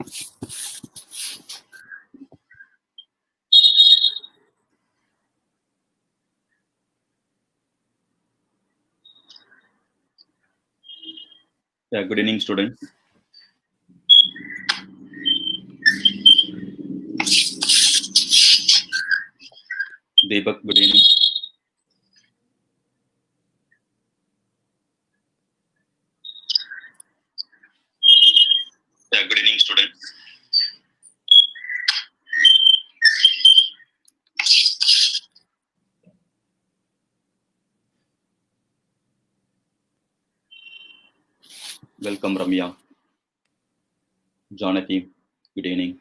Yeah, good evening, students. Deepak, good evening. Yeah, good evening, students. Welcome, Ramya. Janaki, good evening.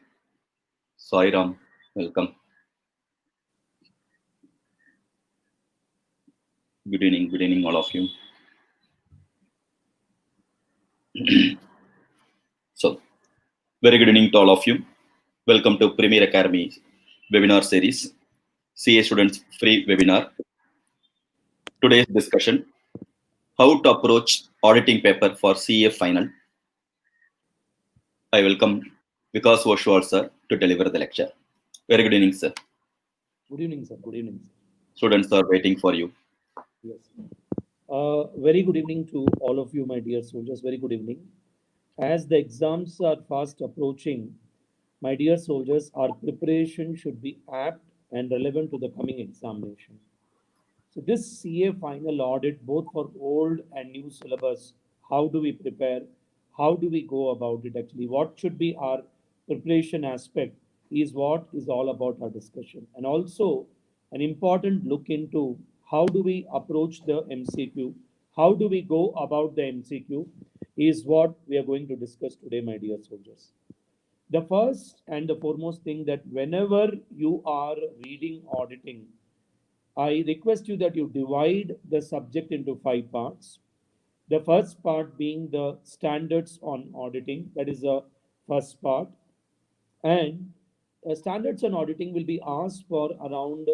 Sairam, welcome. Good evening, all of you. So, very good evening to all of you. Welcome to Premier Academy webinar series, CA Students Free Webinar. Today's discussion, how to approach auditing paper for CA final. I welcome Vikas Oswal sir to deliver the lecture. Very good evening, sir. Good evening, sir. Good evening, sir. Students are waiting for you. Yes. Very good evening to all of you, my dear soldiers. Very good evening. As the exams are fast approaching, my dear soldiers, our preparation should be apt and relevant to the coming examination. So this CA final audit, both for old and new syllabus, how do we prepare? How do we go about it actually? What should be our preparation aspect is what is all about our discussion. And also an important look into how do we approach the MCQ? How do we go about the MCQ is what we are going to discuss today, my dear soldiers. The first and the foremost thing that whenever you are reading auditing, I request you that you divide the subject into 5 parts. The first part being the standards on auditing, that is the first part. And standards on auditing will be asked for around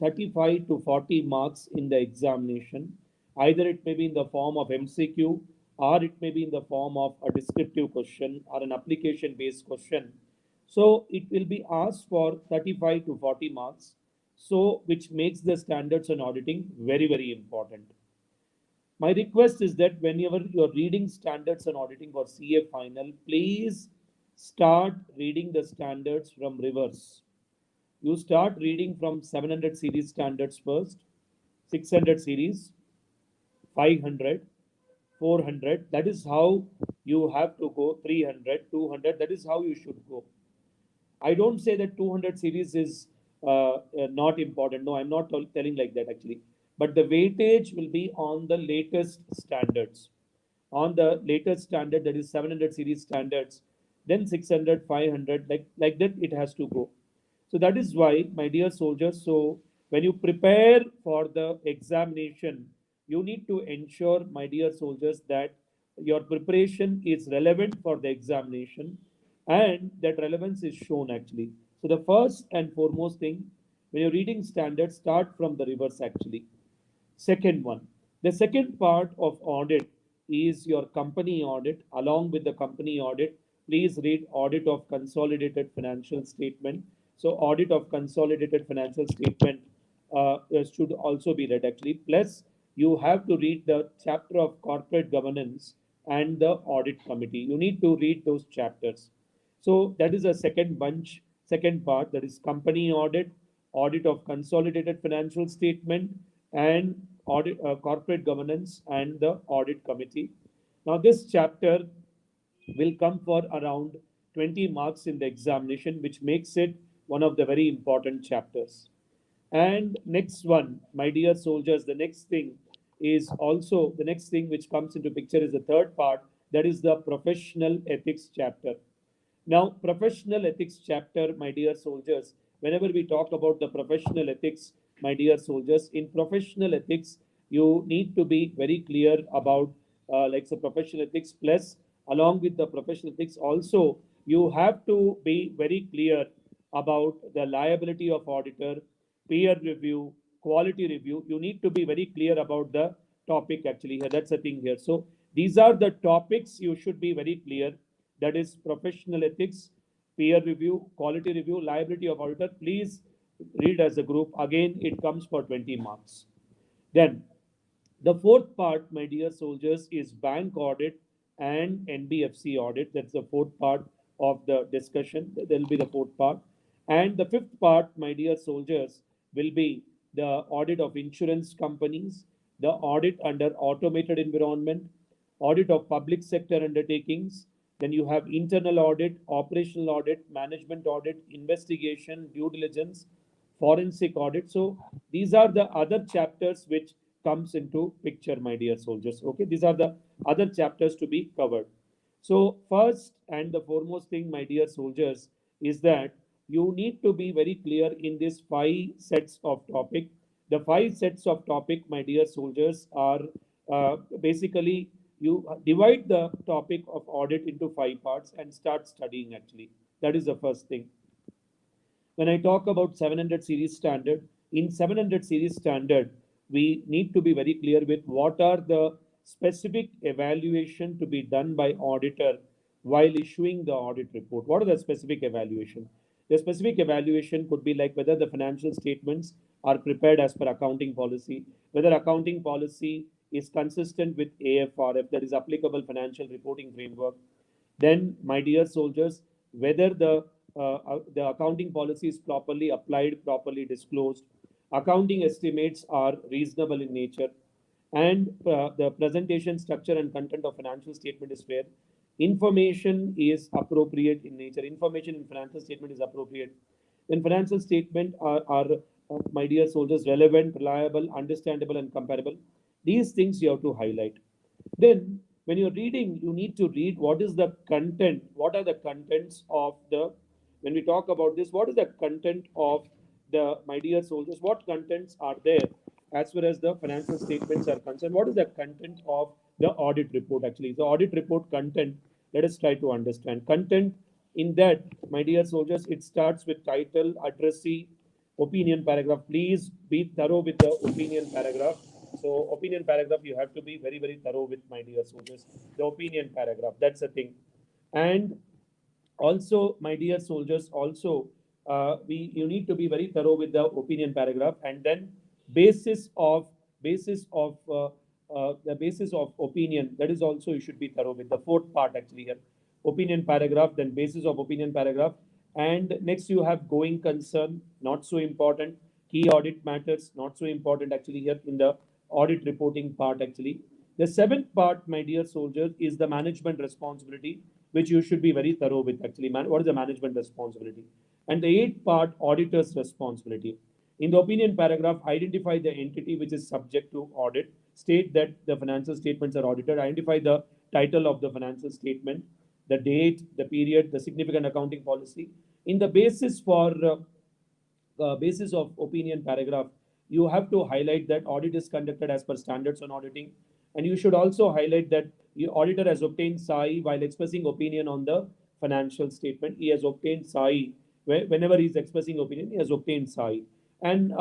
35 to 40 marks in the examination. Either it may be in the form of MCQ or it may be in the form of a descriptive question or an application based question. So it will be asked for 35 to 40 marks. So which makes the standards on auditing very, very important. My request is that whenever you're reading standards on auditing for CA final, please start reading the standards from reverse. You start reading from 700 series standards first, 600 series, 500, 400. That is how you have to go, 300, 200. That is how you should go. I don't say that 200 series is not important. No, I'm not telling like that actually. But the weightage will be on the latest standards. On the latest standard, that is 700 series standards, then 600, 500, like that it has to go. So that is why, my dear soldiers, so when you prepare for the examination, you need to ensure, my dear soldiers, that your preparation is relevant for the examination and that relevance is shown actually. So the first and foremost thing, when you're reading standards, start from the reverse actually. Second one, the second part of audit is your company audit. Along with the company audit, please read audit of consolidated financial statement. So audit of consolidated financial statement should also be read actually. Plus, you have to read the chapter of corporate governance and the audit committee. You need to read those chapters. So that is a second bunch, second part, that is company audit, audit of consolidated financial statement, and audit corporate governance and the audit committee. Now this chapter will come for around 20 marks in the examination, which makes it one of the very important chapters. And next one, my dear soldiers, the next thing is also the next thing which comes into picture is the third part, that is the professional ethics chapter. Now, professional ethics chapter, my dear soldiers, whenever we talk about the professional ethics, my dear soldiers, in professional ethics, you need to be very clear about like the professional ethics. Plus, along with the professional ethics, also you have to be very clear about the liability of auditor, peer review, quality review. You need to be very clear about the topic actually. That's the thing here. So these are the topics you should be very clear. that is professional ethics, peer review, quality review, liability of auditor. Please read as a group. Again, it comes for 20 marks. Then the fourth part, my dear soldiers, is bank audit and NBFC audit. That's the fourth part of the discussion. There will be the fourth part. And the fifth part, my dear soldiers, will be the audit of insurance companies, the audit under automated environment, audit of public sector undertakings. Then you have internal audit, operational audit, management audit, investigation, due diligence, forensic audit. So these are the other chapters which comes into picture, my dear soldiers. Okay, these are the other chapters to be covered. So first and the foremost thing, my dear soldiers, is that you need to be very clear in these five sets of topic. The five sets of topic, my dear soldiers, are basically you divide the topic of audit into five parts and start studying actually. That is the first thing. When I talk about 700 series standard, in 700 series standard, we need to be very clear with what are the specific evaluation to be done by auditor while issuing the audit report. What are the specific evaluation? The specific evaluation could be like whether the financial statements are prepared as per accounting policy, whether accounting policy is consistent with AFRF, that is applicable financial reporting framework. Then, my dear soldiers, whether the accounting policy is properly applied, properly disclosed, accounting estimates are reasonable in nature, and the presentation structure and content of financial statement is fair. Information is appropriate in nature. Information in financial statement is appropriate. Then financial statement are, my dear soldiers, relevant, reliable, understandable, and comparable. These things you have to highlight. Then, when you're reading, you need to read what is the content, what are the contents of the, when we talk about this, what is the content of the, my dear soldiers, what contents are there as far as the financial statements are concerned? What is the content of the audit report actually? The audit report content, let us try to understand. Content in that, my dear soldiers, it starts with title, addressee, opinion paragraph. Please be thorough with the opinion paragraph. So opinion paragraph, you have to be very, very thorough with, my dear soldiers. The opinion paragraph, that's the thing. And also, my dear soldiers, also we you need to be very thorough with the opinion paragraph, and then basis of the basis of opinion, that is also you should be thorough with the fourth part actually here. Opinion paragraph, then basis of opinion paragraph, and next you have going concern, not so important. Key audit matters, not so important actually here in the audit reporting part actually. The seventh part, my dear soldiers, is the management responsibility, which you should be very thorough with actually. What is the management responsibility? And the eighth part, auditor's responsibility. In the opinion paragraph, identify the entity which is subject to audit, state that the financial statements are audited, identify the title of the financial statement, the date, the period, the significant accounting policy. In the basis of opinion paragraph, you have to highlight that audit is conducted as per standards on auditing, and you should also highlight that the auditor has obtained SAI while expressing opinion on the financial statement. He has obtained SAI whenever he is expressing opinion. He has obtained SAI, and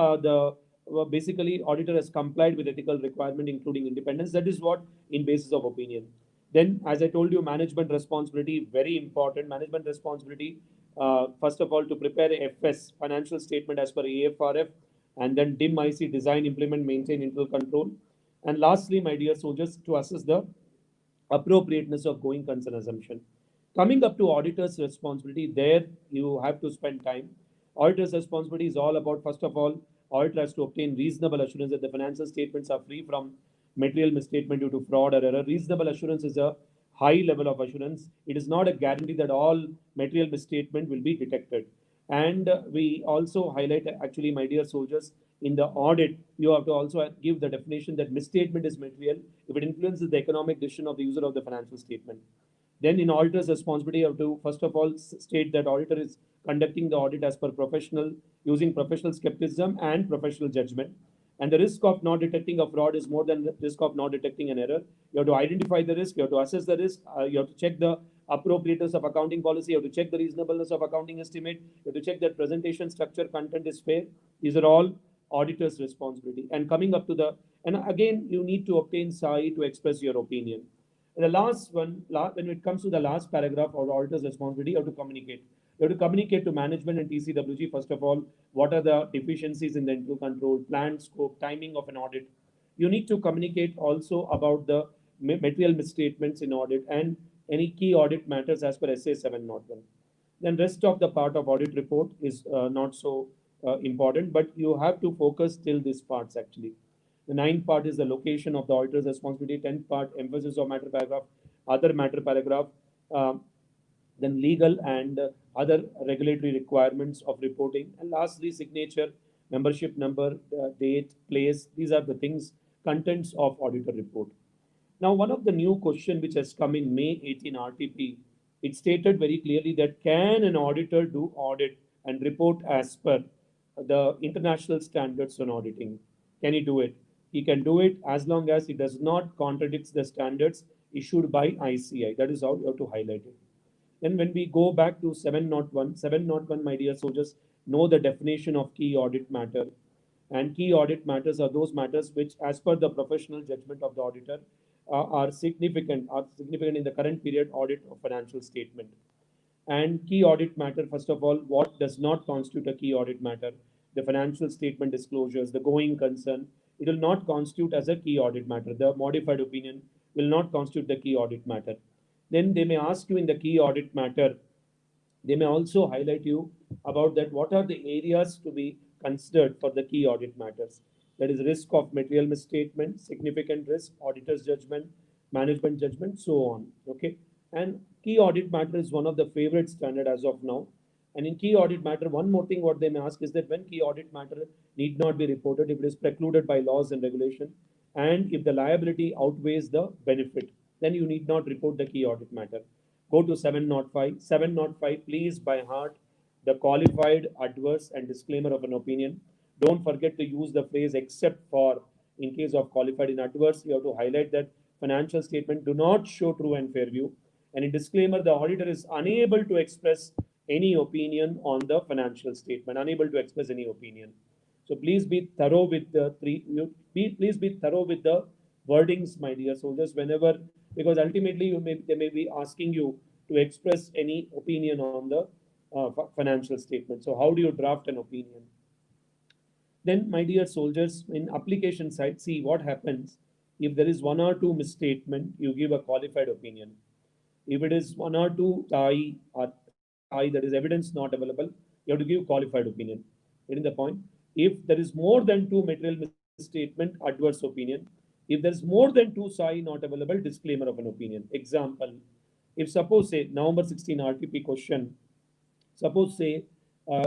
basically auditor has complied with ethical requirement including independence. That is what in basis of opinion. Then, as I told you, management responsibility, very important. Management responsibility, first of all, to prepare FS, financial statement as per AFRF, and then DIM IC, design, implement, maintain internal control. And lastly, my dear soldiers, to assess the appropriateness of going concern assumption. Coming up to auditor's responsibility, there you have to spend time. Auditor's responsibility is all about, first of all, auditor has to obtain reasonable assurance that the financial statements are free from material misstatement due to fraud or error. Reasonable assurance is a high level of assurance. It is not a guarantee that all material misstatement will be detected. And we also highlight, actually, my dear soldiers, in the audit, you have to also give the definition that misstatement is material if it influences the economic decision of the user of the financial statement. Then in auditor's responsibility, you have to first of all state that auditor is conducting the audit as per professional, using professional skepticism and professional judgment. And the risk of not detecting a fraud is more than the risk of not detecting an error. You have to identify the risk, you have to assess the risk, you have to check the appropriateness of accounting policy, you have to check the reasonableness of accounting estimate, you have to check that presentation structure content is fair. These are all auditor's responsibility. And coming up to the, and again, you need to obtain SAI to express your opinion. And the last one, when it comes to the last paragraph or auditor's responsibility, you have to communicate. You have to communicate to management and TCWG, first of all, what are the deficiencies in the internal control, plan, scope, timing of an audit. You need to communicate also about the material misstatements in audit and any key audit matters as per SA 701. Then rest of the part of audit report is not so important, but you have to focus till this parts actually. The ninth part is the location of the auditor's responsibility. 10th part, emphasis of matter paragraph, other matter paragraph, uh, then legal and other regulatory requirements of reporting. And lastly, signature, membership number, date, place. These are the things, contents of auditor report. Now, one of the new question which has come in May 18 RTP, it stated very clearly that can an auditor do audit and report as per the international standards on auditing? Can he do it? He can do it as long as it does not contradict the standards issued by ICI. That is how you have to highlight it. Then when we go back to 701, my dear soldiers, know the definition of key audit matter. And key audit matters are those matters which, as per the professional judgment of the auditor, are significant in the current period audit of financial statement. And key audit matter, first of all, what does not constitute a key audit matter? The financial statement disclosures, the going concern, it will not constitute as a key audit matter. The modified opinion will not constitute the key audit matter. Then they may ask you in the key audit matter, they may also highlight you about that what are the areas to be considered for the key audit matters. That is risk of material misstatement, significant risk, auditor's judgment, management judgment, so on. Okay. And key audit matter is one of the favorite standard as of now. And in key audit matter, one more thing what they may ask is that when key audit matter need not be reported if it is precluded by laws and regulation, and if the liability outweighs the benefit, then you need not report the key audit matter. Go to 705. 705, please by heart the qualified, adverse, and disclaimer of an opinion. Don't forget to use the phrase except for in case of qualified in adverse. You have to highlight that financial statement do not show true and fair view. And in disclaimer, the auditor is unable to express any opinion on the financial statement, unable to express any opinion. So please be thorough with the please be thorough with the wordings, my dear soldiers, whenever, because ultimately they may be asking you to express any opinion on the financial statement. So how do you draft an opinion? Then, my dear soldiers, in application side, see what happens if there is one or two misstatement, you give a qualified opinion. If it is one or two SAI or SAI, that is evidence not available, you have to give qualified opinion. Getting the point? If there is more than two material misstatement, adverse opinion. If there is more than two SAI not available, disclaimer of an opinion. Example, if suppose say November 16 RTP question, suppose say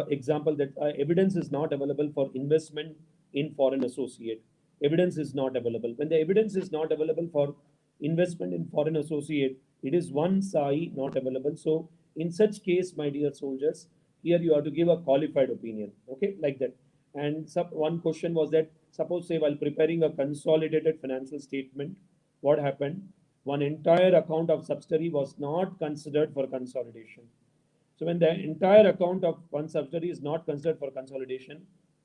example that evidence is not available for investment in foreign associate. Evidence is not available. When the evidence is not available for investment in foreign associate, it is one SAI not available. So in such case, my dear soldiers, here you have to give a qualified opinion. Okay, like that. And one question was that suppose say while preparing a consolidated financial statement, what happened? One entire account of subsidiary was not considered for consolidation. So when the entire account of one subsidiary is not considered for consolidation,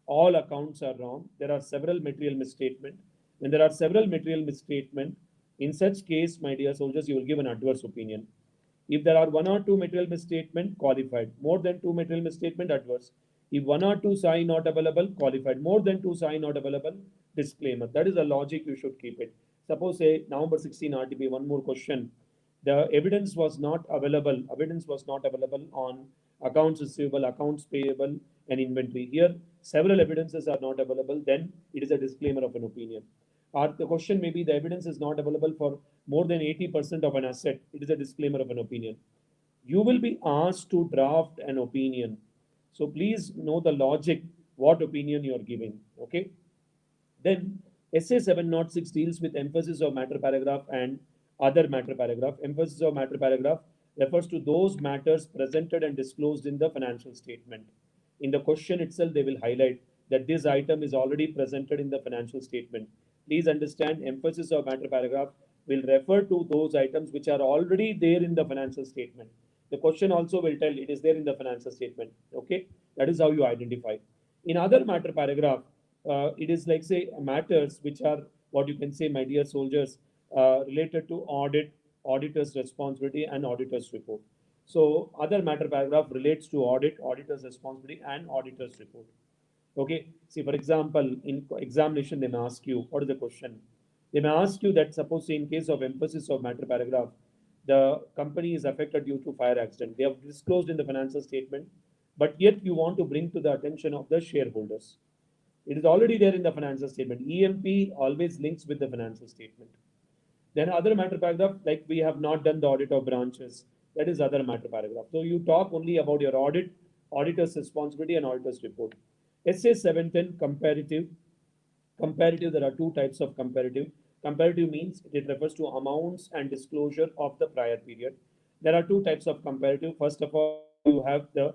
all accounts are wrong. There are several material misstatement. When there are several material misstatement, in such case, my dear soldiers, you will give an adverse opinion. If there are one or two material misstatement, qualified. More than two material misstatement, adverse. If one or two SAI not available, qualified. More than two SAI not available, disclaimer. That is the logic you should keep it. Suppose say November 16 RTP, one more question. The evidence was not available. Evidence was not available on accounts receivable, accounts payable, and inventory. Here, several evidences are not available. Then it is a disclaimer of an opinion. Or the question may be the evidence is not available for more than 80% of an asset. It is a disclaimer of an opinion. You will be asked to draft an opinion. So please know the logic, what opinion you are giving. Okay. Then SA 706 deals with emphasis of matter paragraph and other matter paragraph. Emphasis of matter paragraph refers to those matters presented and disclosed in the financial statement. In the question itself, they will highlight that this item is already presented in the financial statement. Please understand, emphasis of matter paragraph will refer to those items which are already there in the financial statement. The question also will tell it is there in the financial statement. Okay, that is how you identify. In other matter paragraph, it is like, say, matters which are what you can say, my dear soldiers, related to audit Auditors Responsibility and Auditors Report. So other matter paragraph relates to audit, Auditors Responsibility and Auditors Report. Okay, see for example, in examination they may ask you, what is the question? They may ask you that suppose in case of emphasis of matter paragraph, the company is affected due to fire accident. They have disclosed in the financial statement, but yet you want to bring to the attention of the shareholders. It is already there in the financial statement. EMP always links with the financial statement. Then other matter paragraph, like we have not done the audit of branches, that is other matter paragraph. So you talk only about your audit, auditor's responsibility and auditor's report. SA 710 comparative. Comparative, there are two types of comparative. Comparative means it refers to amounts and disclosure of the prior period. There are two types of comparative. First of all, you have the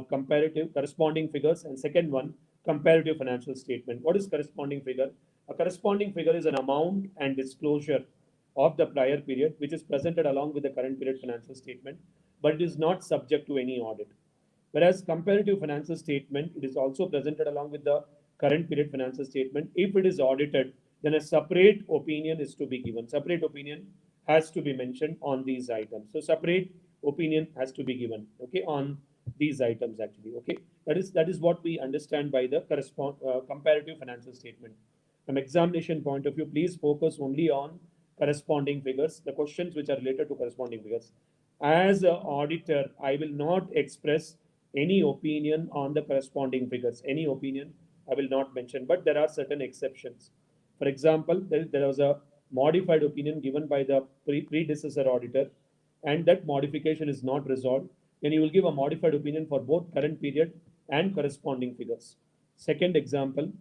comparative corresponding figures, and second one, comparative financial statement. What is corresponding figure? A corresponding figure is an amount and disclosure of the prior period, which is presented along with the current period financial statement, but it is not subject to any audit. Whereas comparative financial statement, it is also presented along with the current period financial statement. If it is audited, then a separate opinion is to be given. Separate opinion has to be mentioned on these items. So separate opinion has to be given, okay, on these items actually, okay. That is what we understand by the comparative financial statement. From examination point of view, please focus only on corresponding figures, the questions which are related to corresponding figures. As an auditor, I will not express any opinion on the corresponding figures. Any opinion I will not mention, but there are certain exceptions. For example, there was a modified opinion given by the predecessor auditor, and that modification is not resolved, then you will give a modified opinion for both current period and corresponding figures. Second example,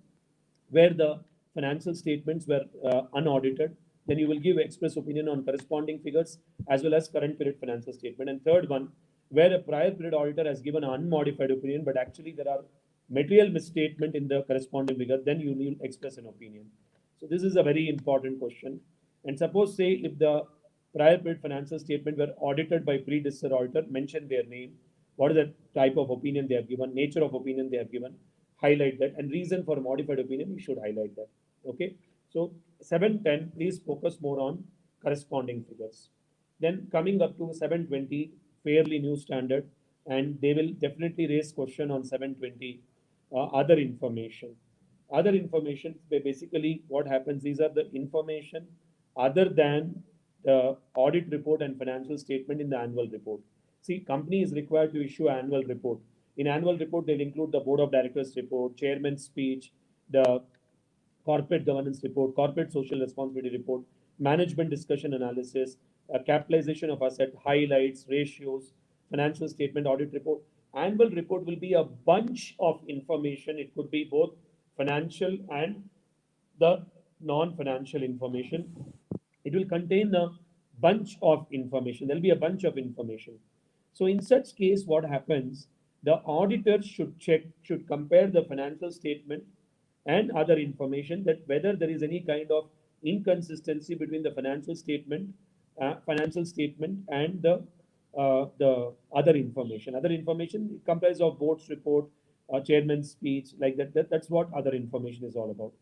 where the financial statements were unaudited, then you will give express opinion on corresponding figures as well as current period financial statement. And third one, where a prior period auditor has given an unmodified opinion, but actually there are material misstatement in the corresponding figure, then you will express an opinion. So this is a very important question. And suppose say if the prior period financial statement were audited by predecessor auditor, mention their name, what is the type of opinion they have given, nature of opinion they have given, highlight that, and reason for modified opinion, you should highlight that. Okay. So 710, please focus more on corresponding figures. Then coming up to 720, fairly new standard, and they will definitely raise question on 720, other information. Other information, basically what happens, these are the information other than the audit report and financial statement in the annual report. See, company is required to issue annual report. In annual report, they'll include the board of directors report, chairman's speech, the corporate governance report, corporate social responsibility report, management discussion analysis, capitalization of asset, highlights, ratios, financial statement, audit report. Annual report will be a bunch of information. It could be both financial and the non-financial information. It will contain a bunch of information. There will be a bunch of information. So in such case, what happens? The auditor should check, should compare the financial statement and other information, that whether there is any kind of inconsistency between the financial statement and the other information. Other information comprises of board's report, chairman's speech, like that. That's what other information is all about.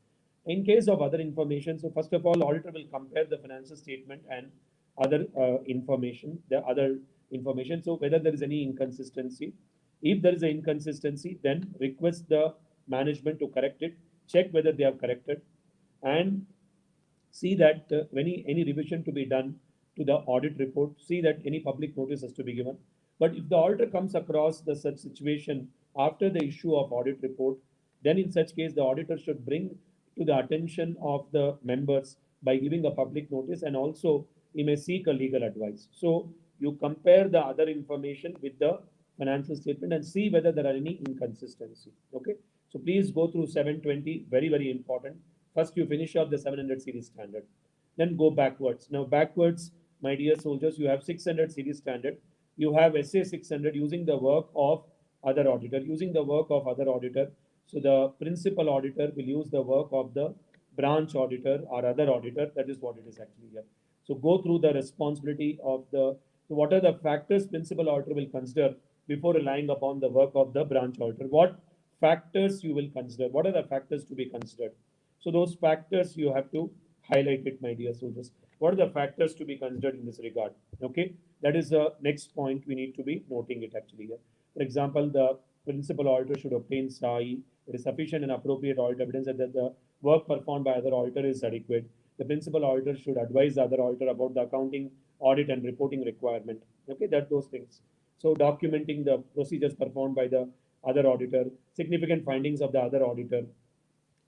In case of other information, so first of all, auditor will compare the financial statement and other information, the other information. So whether there is any inconsistency. If there is an inconsistency, then request the management to correct it, check whether they have corrected, and see that any revision to be done to the audit report, see that any public notice has to be given. But if the auditor comes across the such situation after the issue of audit report, then in such case, the auditor should bring to the attention of the members by giving a public notice, and also he may seek a legal advice. So you compare the other information with the financial statement and see whether there are any inconsistency. Okay. So please go through 720, very, very important. First, you finish up the 700 series standard, then go backwards. Now, backwards, my dear soldiers, you have 600 series standard. You have SA 600 using the work of other auditor, So the principal auditor will use the work of the branch auditor or other auditor. That is what it is actually here. So go through the responsibility of so what are the factors principal auditor will consider before relying upon the work of the branch auditor? What factors you will consider? What are the factors to be considered? So those factors you have to highlight it, my dear soldiers. What are the factors to be considered in this regard? Okay, that is the next point we need to be noting it actually here. For example, the principal auditor should obtain SAI. It is sufficient and appropriate audit evidence that the work performed by other auditor is adequate. The principal auditor should advise the other auditor about the accounting, audit, and reporting requirement. Okay, that those things. So documenting the procedures performed by the other auditor, significant findings of the other auditor.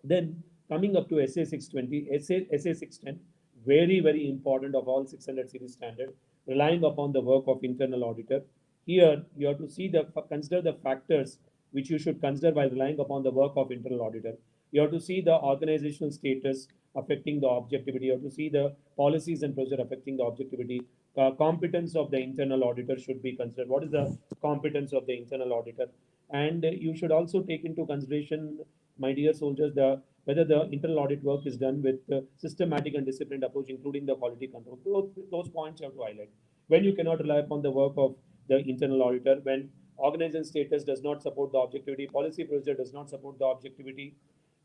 Then coming up to SA 620, SA 610, very, very important of all 600 series standard, relying upon the work of internal auditor. Here, you have to see consider the factors which you should consider while relying upon the work of internal auditor. You have to see the organizational status affecting the objectivity. You have to see the policies and procedure affecting the objectivity. Competence of the internal auditor should be considered. What is the competence of the internal auditor? And you should also take into consideration, my dear soldiers, whether the internal audit work is done with systematic and disciplined approach, including the quality control. Those points you have to highlight. When you cannot rely upon the work of the internal auditor, when organization status does not support the objectivity, policy procedure does not support the objectivity,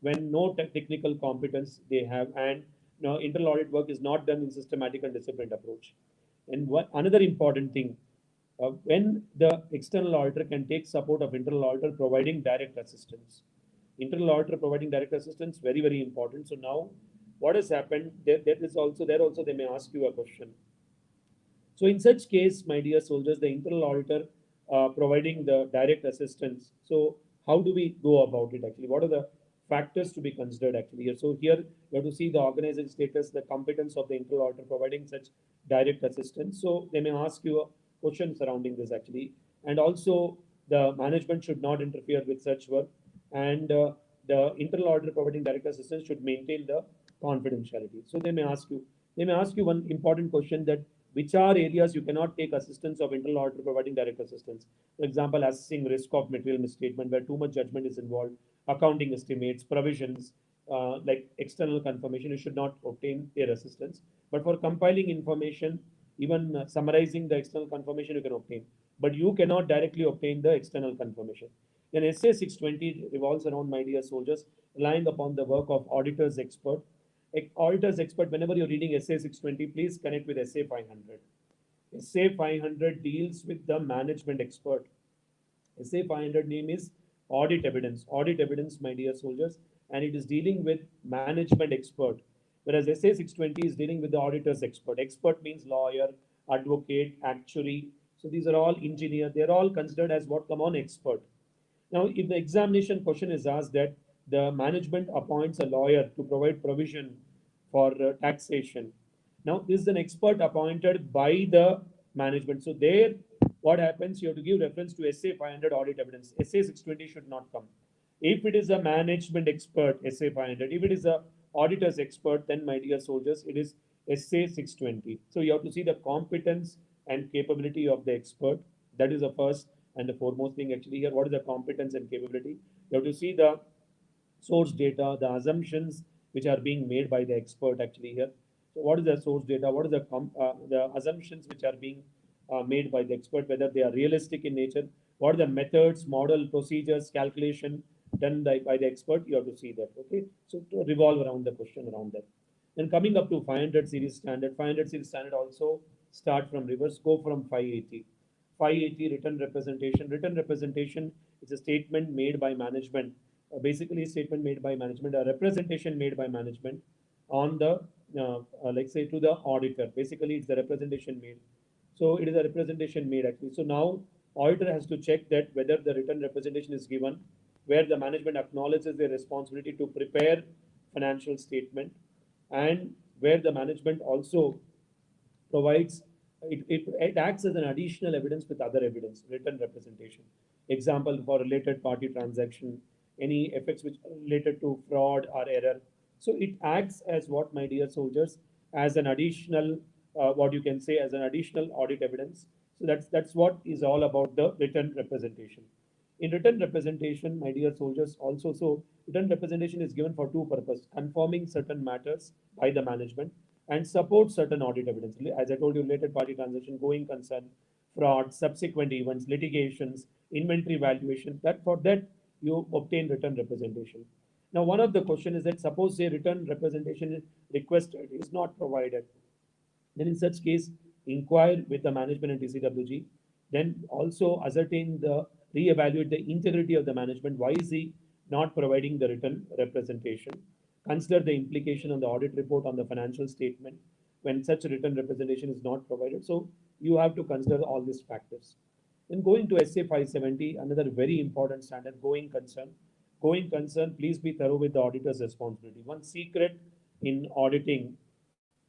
when no technical competence they have, and internal audit work is not done in systematic and disciplined approach. And another important thing, when the external auditor can take support of internal auditor providing direct assistance. Internal auditor providing direct assistance, very, very important. So now what has happened, there also they may ask you a question. So in such case, my dear soldiers, the internal auditor providing the direct assistance. So how do we go about it actually? What are the factors to be considered actually here? So here you have to see the organization status, the competence of the internal auditor providing such direct assistance. So they may ask you a question surrounding this actually. And also the management should not interfere with such work. And the internal auditor providing direct assistance should maintain the confidentiality. So they may ask you one important question, that which are areas you cannot take assistance of internal auditor providing direct assistance. For example, assessing risk of material misstatement where too much judgment is involved, accounting estimates, provisions, like external confirmation, you should not obtain their assistance. But for compiling information, even summarizing the external confirmation you can obtain, but you cannot directly obtain the external confirmation. Then SA 620 revolves around, my dear soldiers, relying upon the work of auditors expert. Auditors expert, whenever you're reading SA 620, please connect with SA 500. SA 500 deals with the management expert. SA 500 name is audit evidence. Audit evidence, my dear soldiers, and it is dealing with management expert. Whereas SA 620 is dealing with the auditor's expert. Expert means lawyer, advocate, actuary. So these are all engineer. They're all considered as what come on expert. Now, if the examination question is asked that the management appoints a lawyer to provide provision for taxation. Now, this is an expert appointed by the management. So there, what happens? You have to give reference to SA 500 audit evidence. SA 620 should not come. If it is a management expert, SA 500. If it is a auditor's expert, then, my dear soldiers, it is SA 620. So you have to see the competence and capability of the expert. That is the first and the foremost thing actually here. What is the competence and capability? You have to see the source data, the assumptions which are being made by the expert actually here. So what is the source data? What is the assumptions which are being made by the expert, whether they are realistic in nature? What are the methods, model, procedures, calculation done by the expert? You have to see that. Okay, so to revolve around the question around that. Then coming up to 500 series standard. 500 series standard also start from reverse, go from 580. 580 written representation. Written representation is a statement made by management. Basically, a statement made by management, a representation made by management on the, let's say, to the auditor. Basically, it's the representation made. So it is a representation made actually. So now auditor has to check that whether the written representation is given, where the management acknowledges their responsibility to prepare financial statement, and where the management also provides, it acts as an additional evidence with other evidence, written representation. Example, for related party transaction, any effects which are related to fraud or error. So it acts as what, my dear soldiers, as an additional, what you can say, as an additional audit evidence. So that's what is all about the written representation. In written representation, my dear soldiers, also, so written representation is given for two purposes: confirming certain matters by the management and support certain audit evidence. As I told you, related party transaction, going concern, fraud, subsequent events, litigations, inventory valuation. That for that you obtain written representation. Now, one of the question is that suppose a written representation requested is not provided. Then in such case, inquire with the management and TCWG. Then also ascertain reevaluate the integrity of the management. Why is he not providing the written representation? Consider the implication on the audit report on the financial statement when such written representation is not provided. So you have to consider all these factors. Then going to SA 570, another very important standard, going concern. Going concern, please be thorough with the auditor's responsibility. One secret in auditing,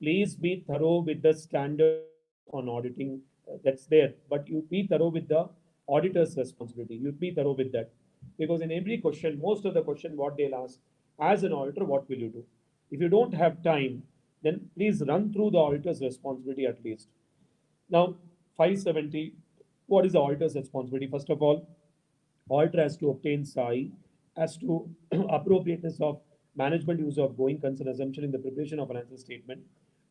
please be thorough with the standards on auditing that's there, but you be thorough with the auditor's responsibility. You be thorough with that. Because in every question, most of the question what they'll ask, as an auditor, what will you do? If you don't have time, then please run through the auditor's responsibility at least. Now, 570, what is the auditor's responsibility? First of all, auditor has to obtain SAI as to appropriateness of management use of going concern assumption in the preparation of financial statement.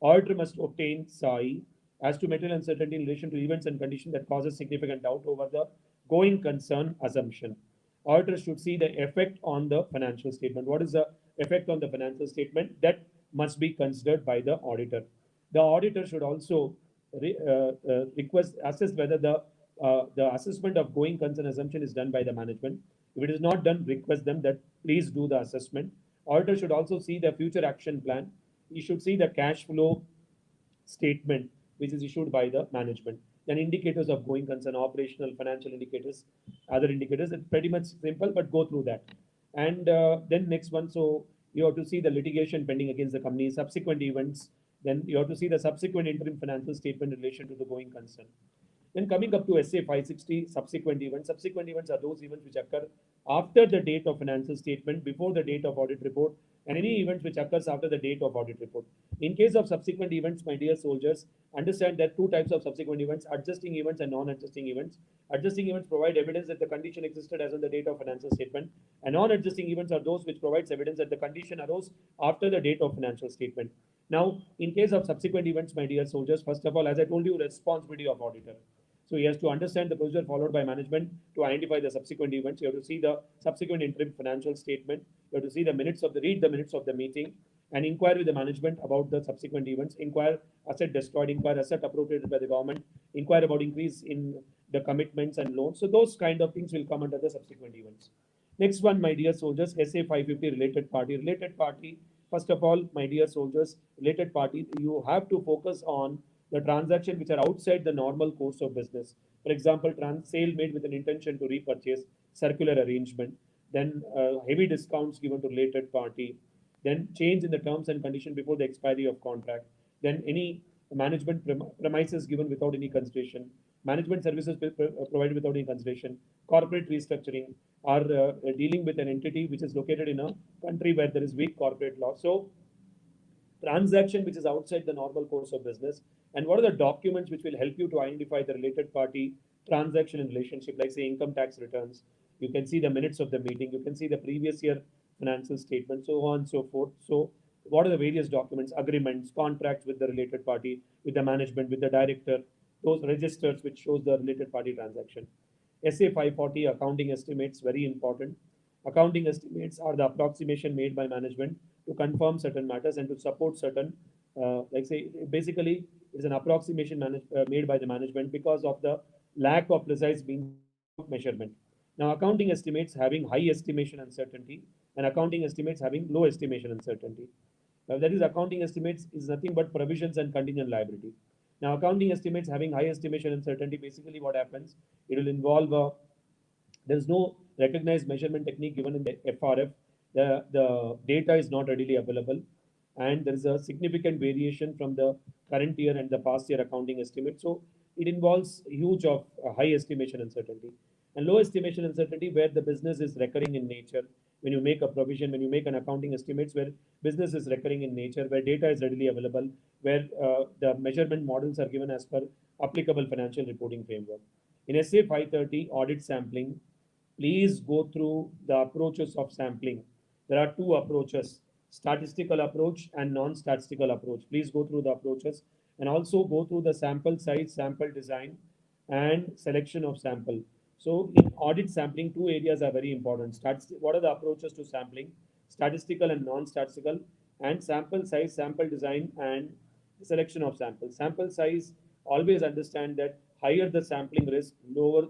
Auditor must obtain SAI as to material uncertainty in relation to events and conditions that causes significant doubt over the going concern assumption. Auditor should see the effect on the financial statement. What is the effect on the financial statement? That must be considered by the auditor. The auditor should also assess whether the assessment of going concern assumption is done by the management. If it is not done, request them that please do the assessment. Auditor should also see the future action plan. He should see the cash flow statement which is issued by the management. Then indicators of going concern, operational, financial indicators, other indicators. It's pretty much simple, but go through that. And then next one, so you have to see the litigation pending against the company, subsequent events. Then you have to see the subsequent interim financial statement in relation to the going concern. Then coming up to SA 560, subsequent events. Subsequent events are those events which occur after the date of financial statement, before the date of audit report, and any events which occurs after the date of audit report. In case of subsequent events, my dear soldiers, understand that two types of subsequent events, adjusting events and non-adjusting events. Adjusting events provide evidence that the condition existed as on the date of financial statement, and non-adjusting events are those which provides evidence that the condition arose after the date of financial statement. Now, in case of subsequent events, my dear soldiers, first of all, as I told you, responsibility of auditor. So he has to understand the procedure followed by management to identify the subsequent events. You have to see the subsequent interim financial statement. You have to see the minutes of read the minutes of the meeting and inquire with the management about the subsequent events. Inquire asset destroyed, inquire asset appropriated by the government, inquire about increase in the commitments and loans. So those kind of things will come under the subsequent events. Next one, my dear soldiers, SA 550 related party. Related party, first of all, my dear soldiers, related party, you have to focus on the transaction which are outside the normal course of business. For example, sale made with an intention to repurchase, circular arrangement, then heavy discounts given to related party, then change in the terms and condition before the expiry of contract, then any management premises given without any consideration, management services provided without any consideration, corporate restructuring, or dealing with an entity which is located in a country where there is weak corporate law. So transaction which is outside the normal course of business, and what are the documents which will help you to identify the related party transaction and relationship, like say income tax returns. You can see the minutes of the meeting, you can see the previous year financial statement, so on and so forth. So what are the various documents, agreements, contracts with the related party, with the management, with the director, those registers which shows the related party transaction. SA 540 accounting estimates, very important. Accounting estimates are the approximation made by management to confirm certain matters and to support certain, like say, basically it's an approximation made by the management because of the lack of precise means of measurement. Now, accounting estimates having high estimation uncertainty and accounting estimates having low estimation uncertainty. That is, accounting estimates is nothing but provisions and contingent liability. Now, accounting estimates having high estimation uncertainty, basically what happens, it will involve there is no recognized measurement technique given in the FRF. The data is not readily available, and there is a significant variation from the current year and the past year accounting estimate. So it involves huge of high estimation uncertainty and low estimation uncertainty where the business is recurring in nature. When you make a provision, when you make an accounting estimates where business is recurring in nature, where data is readily available, where the measurement models are given as per applicable financial reporting framework. In SA 530 audit sampling, please go through the approaches of sampling. There are two approaches, statistical approach and non-statistical approach. Please go through the approaches and also go through the sample size, sample design, and selection of sample. So in audit sampling, two areas are very important. What are the approaches to sampling? Statistical and non-statistical, and sample size, sample design, and selection of samples. Sample size, always understand that higher the sampling risk, lower.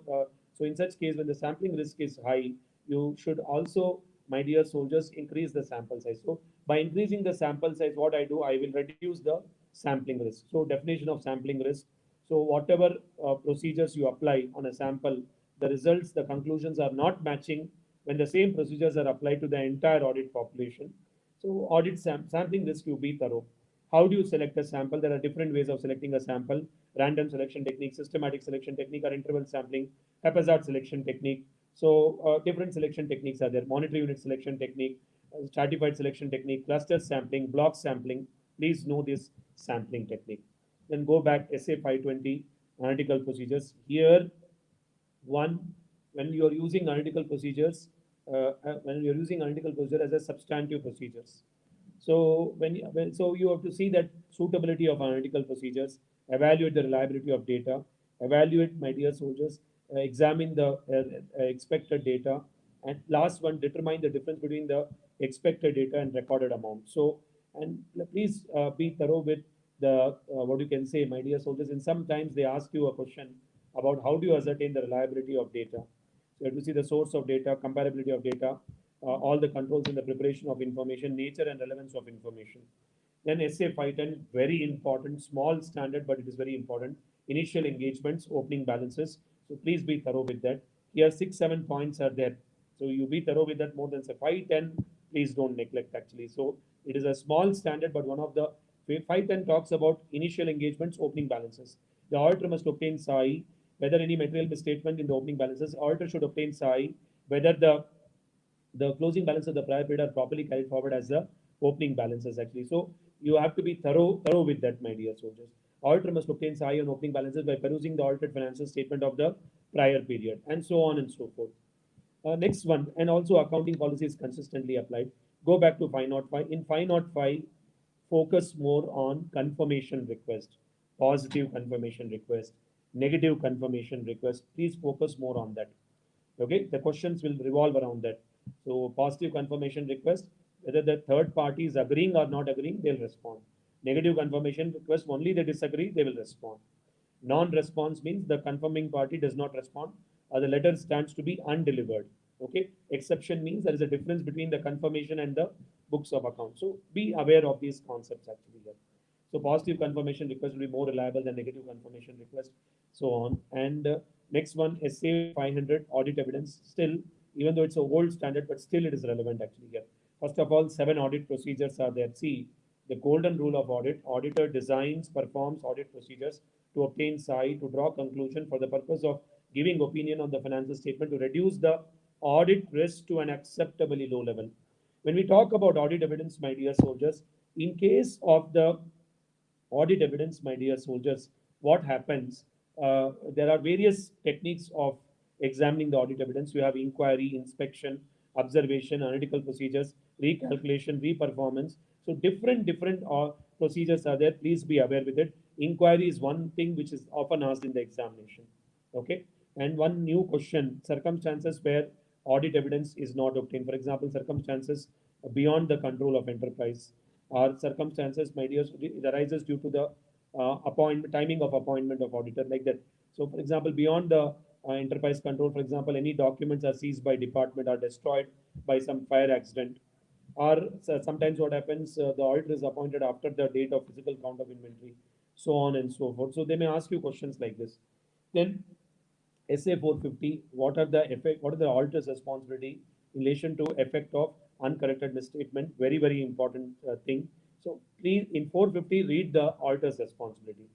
So in such case, when the sampling risk is high, you should also, my dear soldiers, increase the sample size. So by increasing the sample size, what I do, I will reduce the sampling risk. So definition of sampling risk. So whatever procedures you apply on a sample, the results, the conclusions are not matching when the same procedures are applied to the entire audit population. So audit sampling risk, you be thorough. How do you select a sample? There are different ways of selecting a sample: random selection technique, systematic selection technique, or interval sampling, haphazard selection technique. So different selection techniques are there: monetary unit selection technique, stratified selection technique, cluster sampling, block sampling. Please know this sampling technique. Then go back, SA 520, analytical procedures. Here, one, when you are using analytical procedures, when you are using analytical procedure as a substantive procedures. So so you have to see that suitability of analytical procedures, evaluate the reliability of data, evaluate, my dear soldiers, examine the expected data, and last one, determine the difference between the expected data and recorded amount. So, and please be thorough with the what you can say, my dear soldiers. And sometimes they ask you a question about how do you ascertain the reliability of data. So you have to see the source of data, comparability of data, all the controls in the preparation of information, nature and relevance of information. Then SA 510, very important, small standard, but it is very important. Initial engagements, opening balances. So please be thorough with that. Here, 6, 7 points are there. So you be thorough with that more than say 510. Please don't neglect actually. So it is a small standard, but one of the 510 talks about initial engagements, opening balances. The auditor must obtain SAI, whether any material misstatement in the opening balances. Auditor should obtain SAI, whether the closing balance of the prior period are properly carried forward as the opening balances actually. So you have to be thorough with that, my dear soldiers. Auditor must obtain SAI on opening balances by perusing the audited financial statement of the prior period, and so on and so forth. Next one, and also accounting policy is consistently applied. Go back to 505. In 505, focus more on confirmation request, positive confirmation request, negative confirmation request. Please focus more on that. Okay, the questions will revolve around that. So positive confirmation request, whether the third party is agreeing or not agreeing, they'll respond. Negative confirmation request, only they disagree, they will respond. Non-response means the confirming party does not respond or the letter stands to be undelivered. Okay, exception means there is a difference between the confirmation and the books of account. So be aware of these concepts actually here. So positive confirmation request will be more reliable than negative confirmation request, so on. And next one, SA 500, audit evidence. Still, even though it's a old standard, but still it is relevant actually here. First of all, 7 audit procedures are there. See, the golden rule of audit: auditor designs, performs audit procedures to obtain SAI, to draw conclusion for the purpose of giving opinion on the financial statement, to reduce the audit risk to an acceptably low level. When we talk about audit evidence, my dear soldiers, in case of the audit evidence, my dear soldiers, what happens? There are various techniques of examining the audit evidence. You have inquiry, inspection, observation, analytical procedures, recalculation, reperformance. So different procedures are there. Please be aware with it. Inquiry is one thing which is often asked in the examination. Okay, and one new question: circumstances where audit evidence is not obtained. For example, circumstances beyond the control of enterprise, or circumstances, my dear, it arises due to the appointment timing of appointment of auditor, like that. So, for example, beyond the enterprise control, for example, any documents are seized by department or destroyed by some fire accident, or sometimes what happens, the auditor is appointed after the date of physical count of inventory, so on and so forth. So they may ask you questions like this. Then SA 450, what are the effect? What are the auditor's responsibility in relation to effect of uncorrected misstatement? Very, very important thing. So please, in 450, read the auditor's responsibility.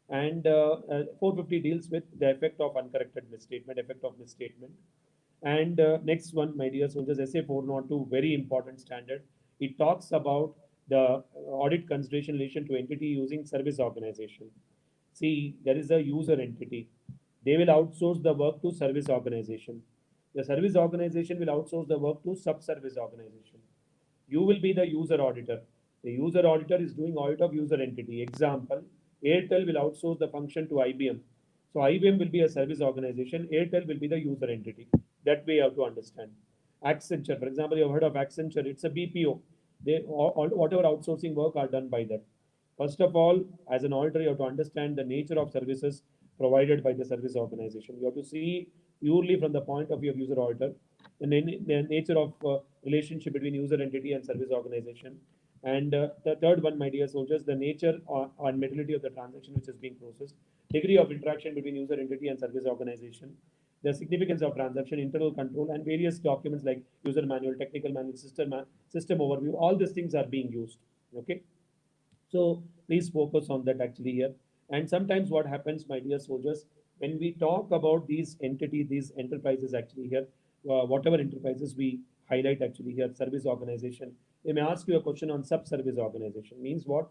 And 450 deals with the effect of uncorrected misstatement, effect of misstatement. And next one, my dear soldiers, SA 402, very important standard. It talks about the audit consideration in relation to entity using service organization. See, there is a user entity. They will outsource the work to service organization. The service organization will outsource the work to sub-service organization. You will be the user auditor. The user auditor is doing audit of user entity. Example, Airtel will outsource the function to IBM. So IBM will be a service organization. Airtel will be the user entity. That way you have to understand. Accenture, for example, you have heard of Accenture. It's a BPO. Whatever outsourcing work are done by that. First of all, as an auditor, you have to understand the nature of services provided by the service organization. You have to see purely from the point of view of user auditor, the nature of relationship between user entity and service organization. And the third one, my dear soldiers, the nature and materiality of the transaction which is being processed, degree of interaction between user entity and service organization, the significance of transaction, internal control, and various documents like user manual, technical manual, system overview. All these things are being used. Okay. So please focus on that actually here. And sometimes what happens, my dear soldiers, when we talk about these entities, these enterprises actually here, whatever enterprises we highlight actually here, service organization, they may ask you a question on sub-service organization. Means what?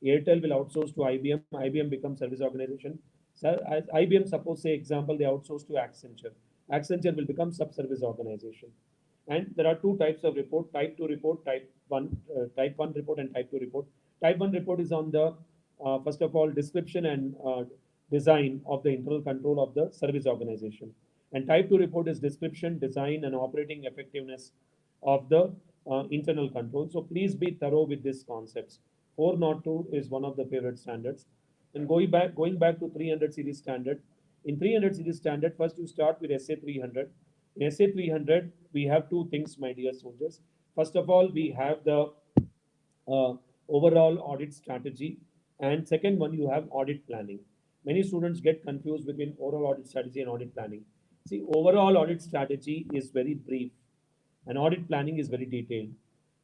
Airtel will outsource to IBM, IBM becomes service organization. So as IBM, suppose say example, they outsource to Accenture. Accenture will become sub-service organization. And there are two types of report: type 2 report, type 1 report, and type 2 report. Type 1 report is on the first of all description and design of the internal control of the service organization. And type 2 report is description, design, and operating effectiveness of the internal control. So please be thorough with these concepts. 402 is one of the favorite standards. And going back to 300 series standard. In 300 series standard, first you start with SA 300. In SA 300, we have two things, my dear soldiers. First of all, we have the uh, overall audit strategy, and second one, you have audit planning. Many students get confused between overall audit strategy and audit planning. See, overall audit strategy is very brief, and audit planning is very detailed.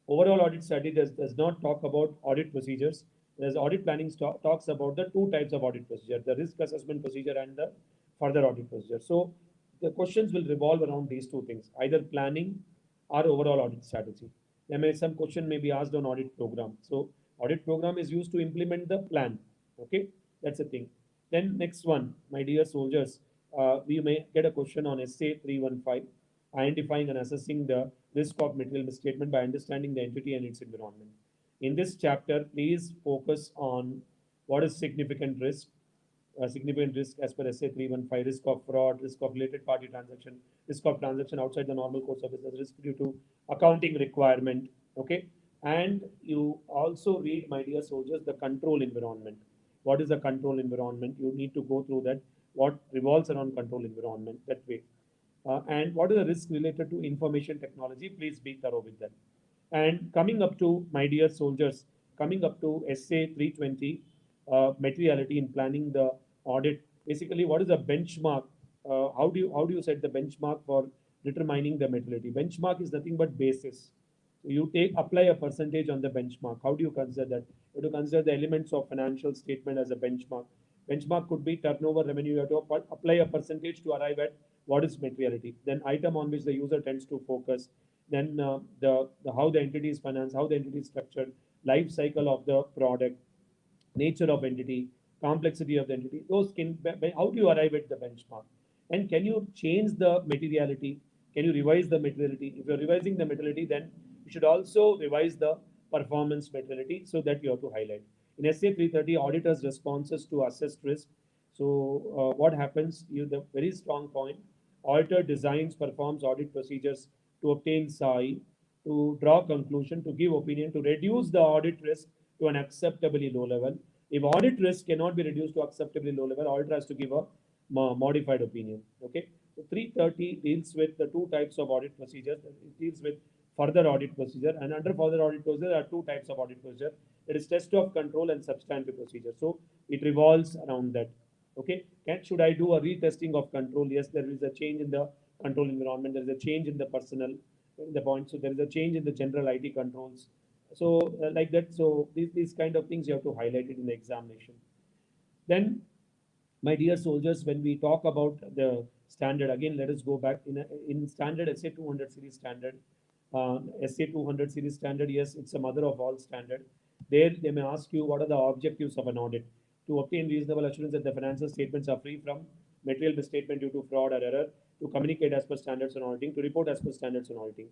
Overall audit strategy does not talk about audit procedures. Whereas audit planning talks about the two types of audit procedure: the risk assessment procedure and the further audit procedure. So the questions will revolve around these two things, either planning or overall audit strategy. Some question may be asked on audit program. So audit program is used to implement the plan. Okay, that's the thing. Then next one, my dear soldiers, we may get a question on SA 315, identifying and assessing the risk of material misstatement by understanding the entity and its environment. In this chapter, please focus on what is significant risk as per SA 315, risk of fraud, risk of related party transaction, risk of transaction outside the normal course of business, risk due to accounting requirement. Okay. And you also read, my dear soldiers, the control environment. What is the control environment? You need to go through that. What revolves around control environment that way. And what are the risks related to information technology? Please be thorough with that. And coming up to, my dear soldiers, coming up to SA 320, materiality in planning the audit. Basically, what is a benchmark? How do you set the benchmark for determining the materiality? Benchmark is nothing but basis. You apply a percentage on the benchmark. How do you consider that? You have to consider the elements of financial statement as a benchmark. Benchmark could be turnover, revenue. You have to apply a percentage to arrive at what is materiality. Then item on which the user tends to focus. Then the how the entity is financed, how the entity is structured, life cycle of the product, nature of entity, complexity of the entity. Those can, how do you arrive at the benchmark? And can you change the materiality? Can you revise the materiality? If you're revising the materiality, then you should also revise the performance materiality, so that you have to highlight. In SA 330, auditors' responses to assessed risk. So what happens? The very strong point. Auditor designs, performs audit procedures to obtain SAI, to draw conclusion, to give opinion, to reduce the audit risk to an acceptably low level. If audit risk cannot be reduced to acceptably low level, auditor has to give a modified opinion. Okay. So 330 deals with the two types of audit procedures. It deals with further audit procedure, and under further audit procedure there are two types of audit procedure. It is test of control and substantive procedure. So it revolves around that. Okay. Should I do a retesting of control? Yes, there is a change in the control environment. There is a change in the personnel, in the point. So there is a change in the general IT controls. So like that. So these kind of things you have to highlight it in the examination. Then, my dear soldiers, when we talk about the standard, again, let us go back in standard SA 200 series standard. SA 200 series standard, yes, it's a mother of all standard. There, they may ask you what are the objectives of an audit: to obtain reasonable assurance that the financial statements are free from material misstatement due to fraud or error, to communicate as per standards on auditing, to report as per standards on auditing.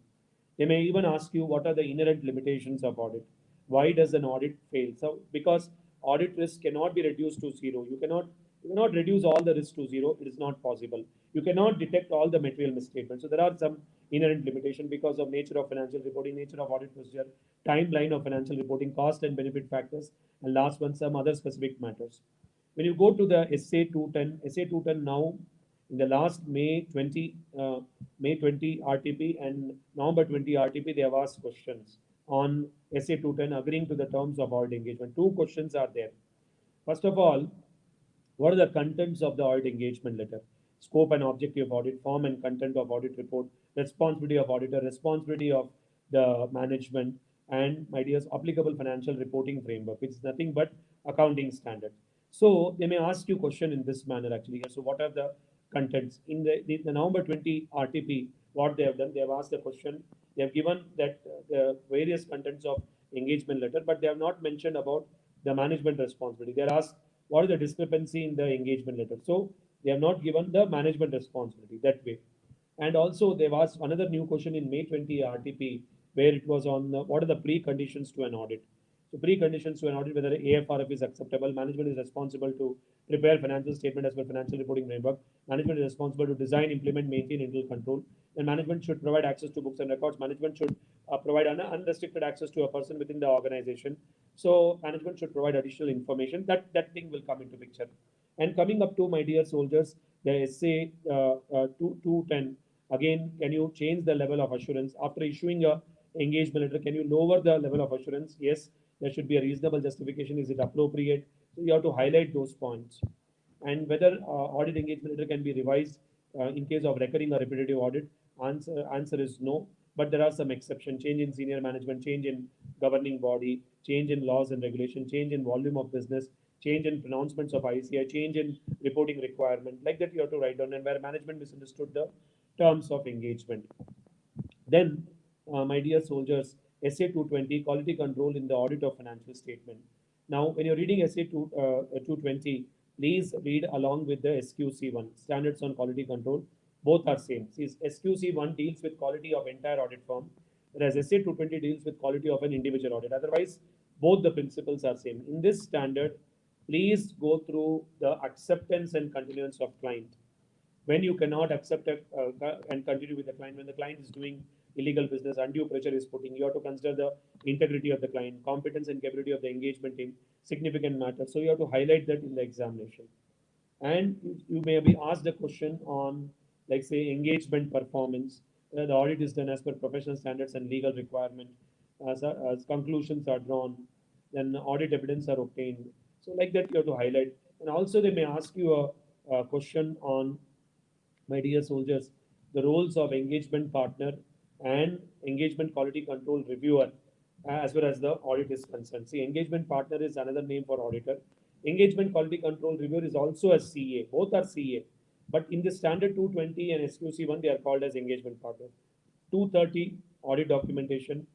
They may even ask you what are the inherent limitations of audit. Why does an audit fail? So because audit risk cannot be reduced to zero. You cannot reduce all the risk to zero. It is not possible. You cannot detect all the material misstatements. So there are some inherent limitation because of nature of financial reporting, nature of audit procedure, timeline of financial reporting, cost and benefit factors, and last one, some other specific matters. When you go to the SA 210, SA 210 now in the last May 20 RTP and November 20 RTP, they have asked questions on SA 210 agreeing to the terms of audit engagement. Two questions are there. First of all, what are the contents of the audit engagement letter? Scope and objective of audit, form and content of audit report, responsibility of auditor, responsibility of the management, and my dears, applicable financial reporting framework, which is nothing but accounting standard. So they may ask you question in this manner actually. So what are the contents in the November 20 RTP? What they have done, they have asked the question. They have given that the various contents of engagement letter, but they have not mentioned about the management responsibility. They are asked what is the discrepancy in the engagement letter. So they have not given the management responsibility that way. And also they've asked another new question in May 20 RTP where it was on what are the preconditions to an audit. So preconditions to an audit, whether AFRF is acceptable, management is responsible to prepare financial statement as per financial reporting framework, management is responsible to design, implement, maintain internal control, then management should provide access to books and records, management should provide unrestricted access to a person within the organization. So management should provide additional information. That thing will come into picture. And coming up to my dear soldiers, the SA 210, again, can you change the level of assurance after issuing a engagement letter? Can you lower the level of assurance? Yes, there should be a reasonable justification. Is it appropriate? So you have to highlight those points. And whether audit engagement letter can be revised in case of recurring or repetitive audit, answer is no. But there are some exceptions: change in senior management, change in governing body, change in laws and regulation, change in volume of business, change in pronouncements of ICI, change in reporting requirement. Like that, you have to write down. And where management misunderstood the terms of engagement. Then, my dear soldiers, SA 220, quality control in the audit of financial statement. Now, when you're reading SA 220, please read along with the SQC1, Standards on Quality Control. Both are same. See, SQC1 deals with quality of entire audit firm, whereas SA 220 deals with quality of an individual audit. Otherwise, both the principles are same. In this standard, please go through the acceptance and continuance of client. When you cannot accept and continue with the client, when the client is doing illegal business, undue pressure is putting, you have to consider the integrity of the client, competence and capability of the engagement team, significant matter. So you have to highlight that in the examination. And you may be asked a question on, like say, engagement performance. The audit is done as per professional standards and legal requirement. As conclusions are drawn, then audit evidence are obtained. So like that, you have to highlight. And also they may ask you a question on, my dear soldiers, the roles of engagement partner and engagement quality control reviewer as far as the audit is concerned. See, engagement partner is another name for auditor. Engagement quality control reviewer is also a CA. Both are CA. But in the standard 220 and SQC1, they are called as engagement partner. 230 audit documentation.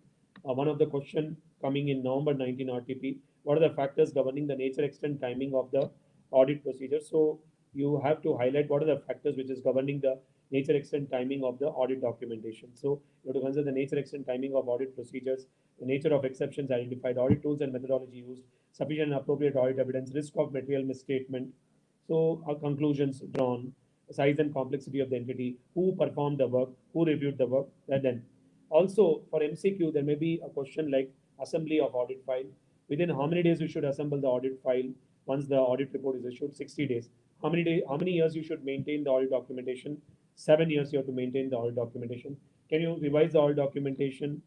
One of the question coming in November 19 RTP. What are the factors governing the nature, extent, timing of the audit procedure? So you have to highlight what are the factors which is governing the nature, extent, timing of the audit documentation. So you have to consider the nature, extent, timing of audit procedures, the nature of exceptions identified, audit tools and methodology used, sufficient and appropriate audit evidence, risk of material misstatement. So our conclusions drawn, size and complexity of the entity, who performed the work, who reviewed the work, and then also for MCQ there may be a question like assembly of audit file. Within how many days you should assemble the audit file once the audit report is issued? 60 days. How many years you should maintain the audit documentation? 7 years you have to maintain the audit documentation. Can you revise the audit documentation?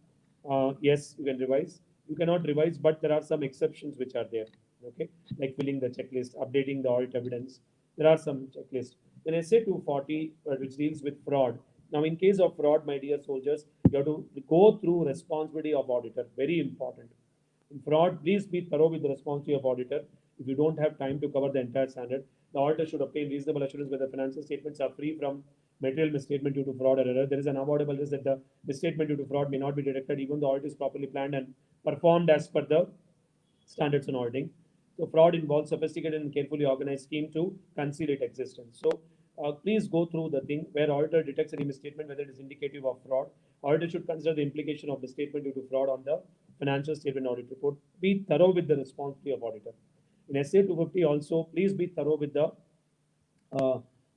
Yes, you can revise. You cannot revise, but there are some exceptions which are there. Okay, like filling the checklist, updating the audit evidence. There are some checklists. Then SA 240, which deals with fraud. Now, in case of fraud, my dear soldiers, you have to go through responsibility of auditor. Very important. In fraud, please be thorough with the responsibility of auditor. If you don't have time to cover the entire standard, the auditor should obtain reasonable assurance whether financial statements are free from material misstatement due to fraud or error. There is an avoidable risk that the misstatement due to fraud may not be detected even though audit is properly planned and performed as per the standards on auditing. So fraud involves sophisticated and carefully organized scheme to conceal its existence. So please go through the thing where auditor detects any misstatement, whether it is indicative of fraud. Auditor should consider the implication of misstatement due to fraud on the financial statement audit report. Be thorough with the responsibility of auditor. In SA 250 also, please be thorough with the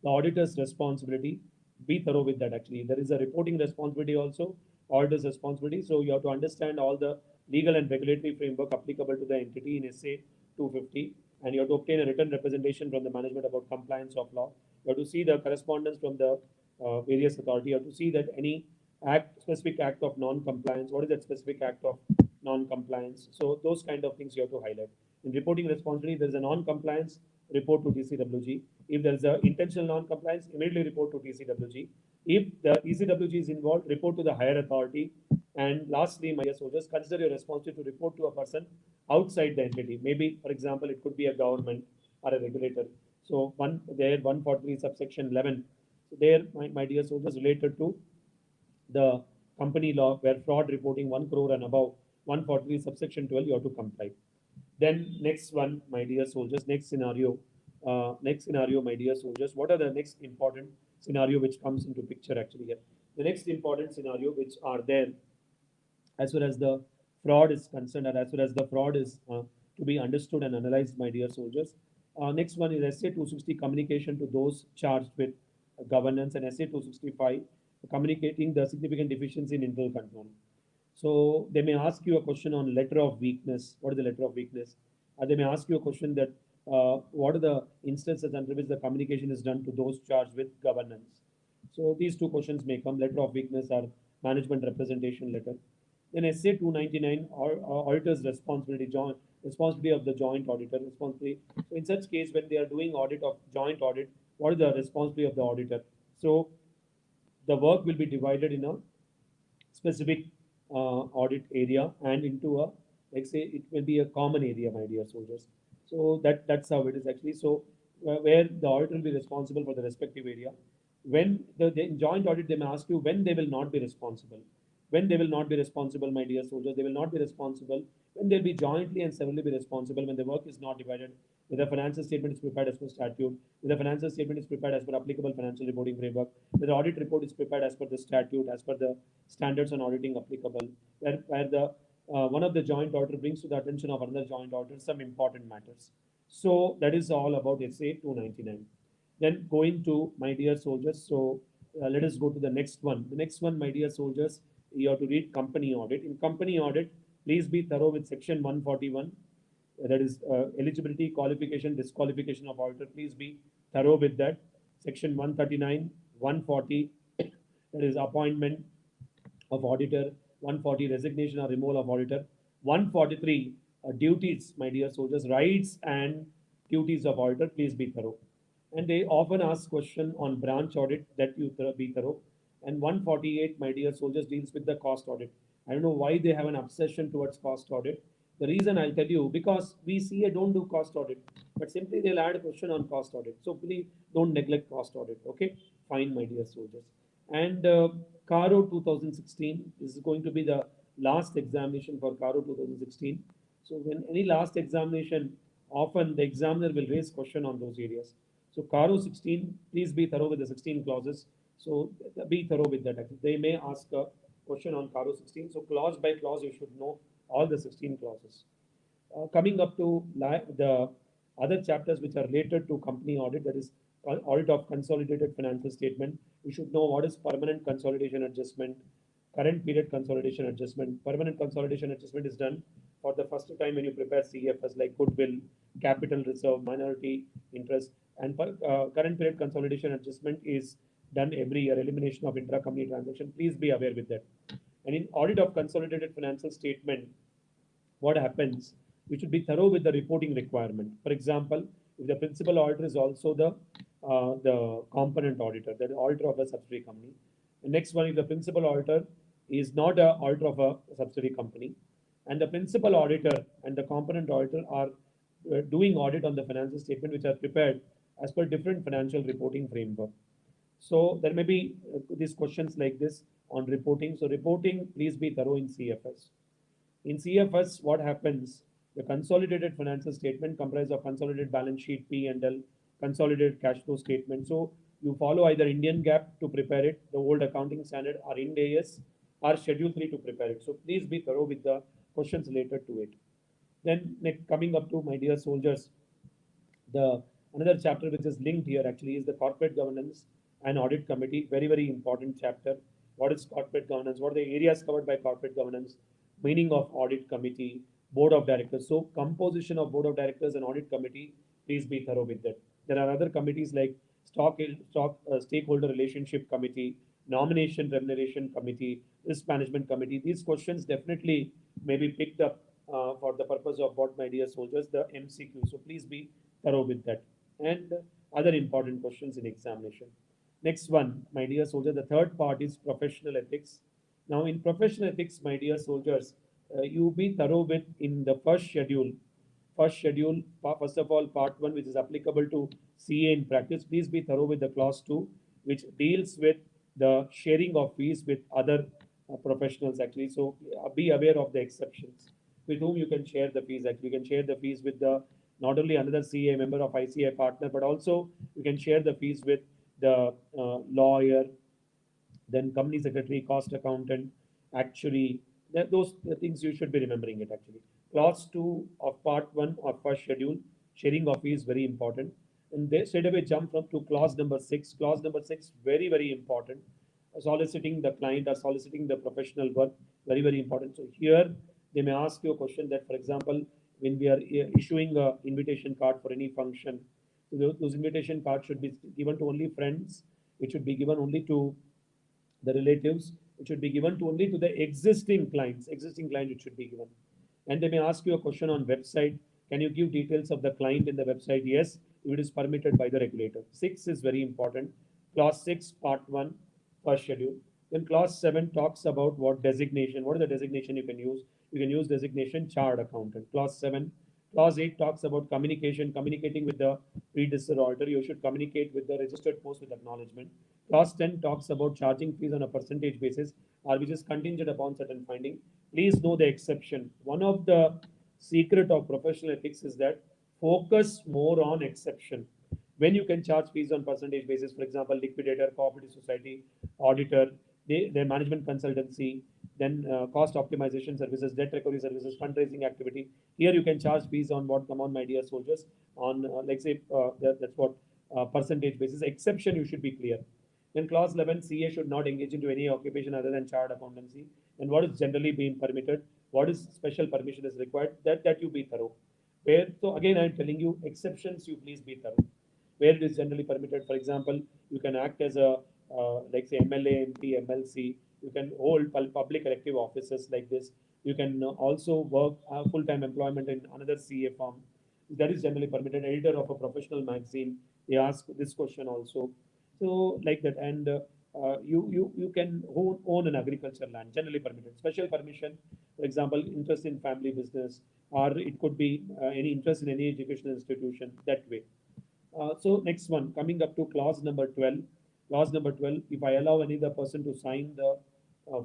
the auditor's responsibility. Be thorough with that. Actually, there is a reporting responsibility also, auditor's responsibility. So you have to understand all the legal and regulatory framework applicable to the entity in SA 250, and you have to obtain a written representation from the management about compliance of law. You have to see the correspondence from the various authority. You have to see that any specific act of non-compliance, what is that specific act of non-compliance? So those kind of things you have to highlight. In reporting responsibility, there is a non-compliance, report to TCWG. If there is an intentional non-compliance, immediately report to TCWG. If the TCWG is involved, report to the higher authority. And lastly, my dear soldiers, consider your responsibility to report to a person outside the entity. Maybe, for example, it could be a government or a regulator. So 143 subsection 11. So there, my dear soldiers, related to the company law where fraud reporting 1 crore and above, 143 subsection 12, you have to comply. Then next one, my dear soldiers, next scenario, my dear soldiers, what are the next important scenario which comes into picture actually here? The next important scenario which are there as far as the fraud is concerned, and as far as the fraud is to be understood and analyzed, my dear soldiers. Next one is SA 260, communication to those charged with governance, and SA 265, communicating the significant deficiency in internal control. So they may ask you a question on letter of weakness. What is the letter of weakness? They may ask you a question that what are the instances under which the communication is done to those charged with governance. So these two questions may come: letter of weakness or management representation letter. Then SA 299, auditor's responsibility, responsibility of the joint auditor responsibility. So in such case, when they are doing audit of joint audit, what is the responsibility of the auditor? So the work will be divided in a specific audit area and into a, like say, it will be a common area, my dear soldiers. So that's how it is actually. So where the auditor will be responsible for the respective area. When the joint audit, they may ask you when they will not be responsible. When they will not be responsible, my dear soldiers, they will not be responsible when they'll be jointly and severally be responsible when the work is not divided, when the financial statement is prepared as per statute, when the financial statement is prepared as per applicable financial reporting framework, when the audit report is prepared as per the statute, as per the standards on auditing applicable, where the one of the joint auditor brings to the attention of another joint auditor some important matters. So that is all about SA 299. Then going to, my dear soldiers, so let us go to the next one. The next one, my dear soldiers, you have to read company audit. In company audit, please be thorough with section 141. That is eligibility, qualification, disqualification of auditor. Please be thorough with that. Section 139, 140, that is appointment of auditor. 140, resignation or removal of auditor. 143, duties, my dear soldiers, rights and duties of auditor. Please be thorough. And they often ask question on branch audit, that you be thorough. And 148, my dear soldiers, deals with the cost audit. I don't know why they have an obsession towards cost audit. The reason I'll tell you, because we CA don't do cost audit, but simply they'll add a question on cost audit. So please don't neglect cost audit. Okay, fine, my dear soldiers. And CARO 2016, this is going to be the last examination for CARO 2016. So when any last examination, often the examiner will raise question on those areas. So CARO 16, please be thorough with the 16 clauses. So be thorough with that. They may ask a question on CARO 16. So clause by clause, you should know all the 16 clauses. Coming up to the other chapters which are related to company audit, that is audit of consolidated financial statement. You should know what is permanent consolidation adjustment, current period consolidation adjustment. Permanent consolidation adjustment is done for the first time when you prepare CFS, like goodwill, capital reserve, minority interest, and current period consolidation adjustment is done every year, elimination of intra-company transaction. Please be aware with that. And in audit of consolidated financial statement, what happens? We should be thorough with the reporting requirement. For example, if the principal auditor is also the component auditor, the auditor of a subsidiary company. The next one, if the principal auditor is not an auditor of a subsidiary company, and the principal auditor and the component auditor are doing audit on the financial statement which are prepared as per different financial reporting framework. So there may be these questions like this on reporting. So reporting, please be thorough in CFS. In CFS, what happens? The consolidated financial statement comprises of consolidated balance sheet, P&L, consolidated cash flow statement. So you follow either Indian GAAP to prepare it, the old accounting standard, or Ind AS, or Schedule 3 to prepare it. So please be thorough with the questions related to it. Then next, coming up to, my dear soldiers, the Another chapter which is linked here actually is the corporate governance and audit committee. Very, very important chapter. What is corporate governance? What are the areas covered by corporate governance? Meaning of audit committee, board of directors. So composition of board of directors and audit committee, please be thorough with that. There are other committees like stakeholder relationship committee, nomination remuneration committee, risk management committee. These questions definitely may be picked up for the purpose of what, my dear soldiers, the MCQ. So please be thorough with that. And other important questions in examination. Next one, my dear soldier, the third part is professional ethics. Now, in professional ethics, my dear soldiers, you be thorough with in the first schedule. First of all, part one, which is applicable to CA in practice. Please be thorough with the clause two, which deals with the sharing of fees with other professionals actually. So be aware of the exceptions with whom you can share the fees. Actually, you can share the fees with the not only another CA member of ICA partner, but also you can share the fees with the lawyer, then company secretary, cost accountant, actually, those the things you should be remembering it actually. Clause 2 of part 1 of first schedule, sharing of fees, very important. And they straight away jump from to clause number 6. Clause number 6, very, very important. Soliciting the client or soliciting the professional work, very, very important. So here they may ask you a question that, for example, when we are issuing a invitation card for any function, so those invitation cards should be given to only friends. It should be given only to the relatives. It should be given to only to the existing clients. Existing client it should be given. And they may ask you a question on website. Can you give details of the client in the website? Yes, if it is permitted by the regulator. 6 is very important. Clause 6, part 1, first schedule. Then clause 7 talks about what designation. What is the designation you can use? You can use designation chartered accountant. Clause 7. Clause 8 talks about communication, communicating with the predecessor auditor. You should communicate with the registered post with acknowledgement. Clause 10 talks about charging fees on a percentage basis, or which is contingent upon certain finding. Please know the exception. One of the secret of professional ethics is that focus more on exception. When you can charge fees on percentage basis, for example, liquidator, cooperative society, auditor, their management consultancy, then cost optimization services, debt recovery services, fundraising activity. Here you can charge fees on what come on, my dear soldiers, on like say that's what percentage basis. Exception you should be clear. Then clause 11, CA should not engage into any occupation other than chartered accountancy. And what is generally being permitted, what is special permission is required, that you be thorough. Where, so again, I'm telling you, exceptions you please be thorough. Where it is generally permitted, for example, you can act as a, like say MLA, MP, MLC, you can hold public elective offices like this. You can also work full-time employment in another CA firm. That is generally permitted. Editor of a professional magazine, they ask this question also. So like that, and you can own an agricultural land, generally permitted. Special permission, for example, interest in family business, or it could be any interest in any educational institution, that way. So next one, coming up to clause number 12. Clause number 12, if I allow any other person to sign the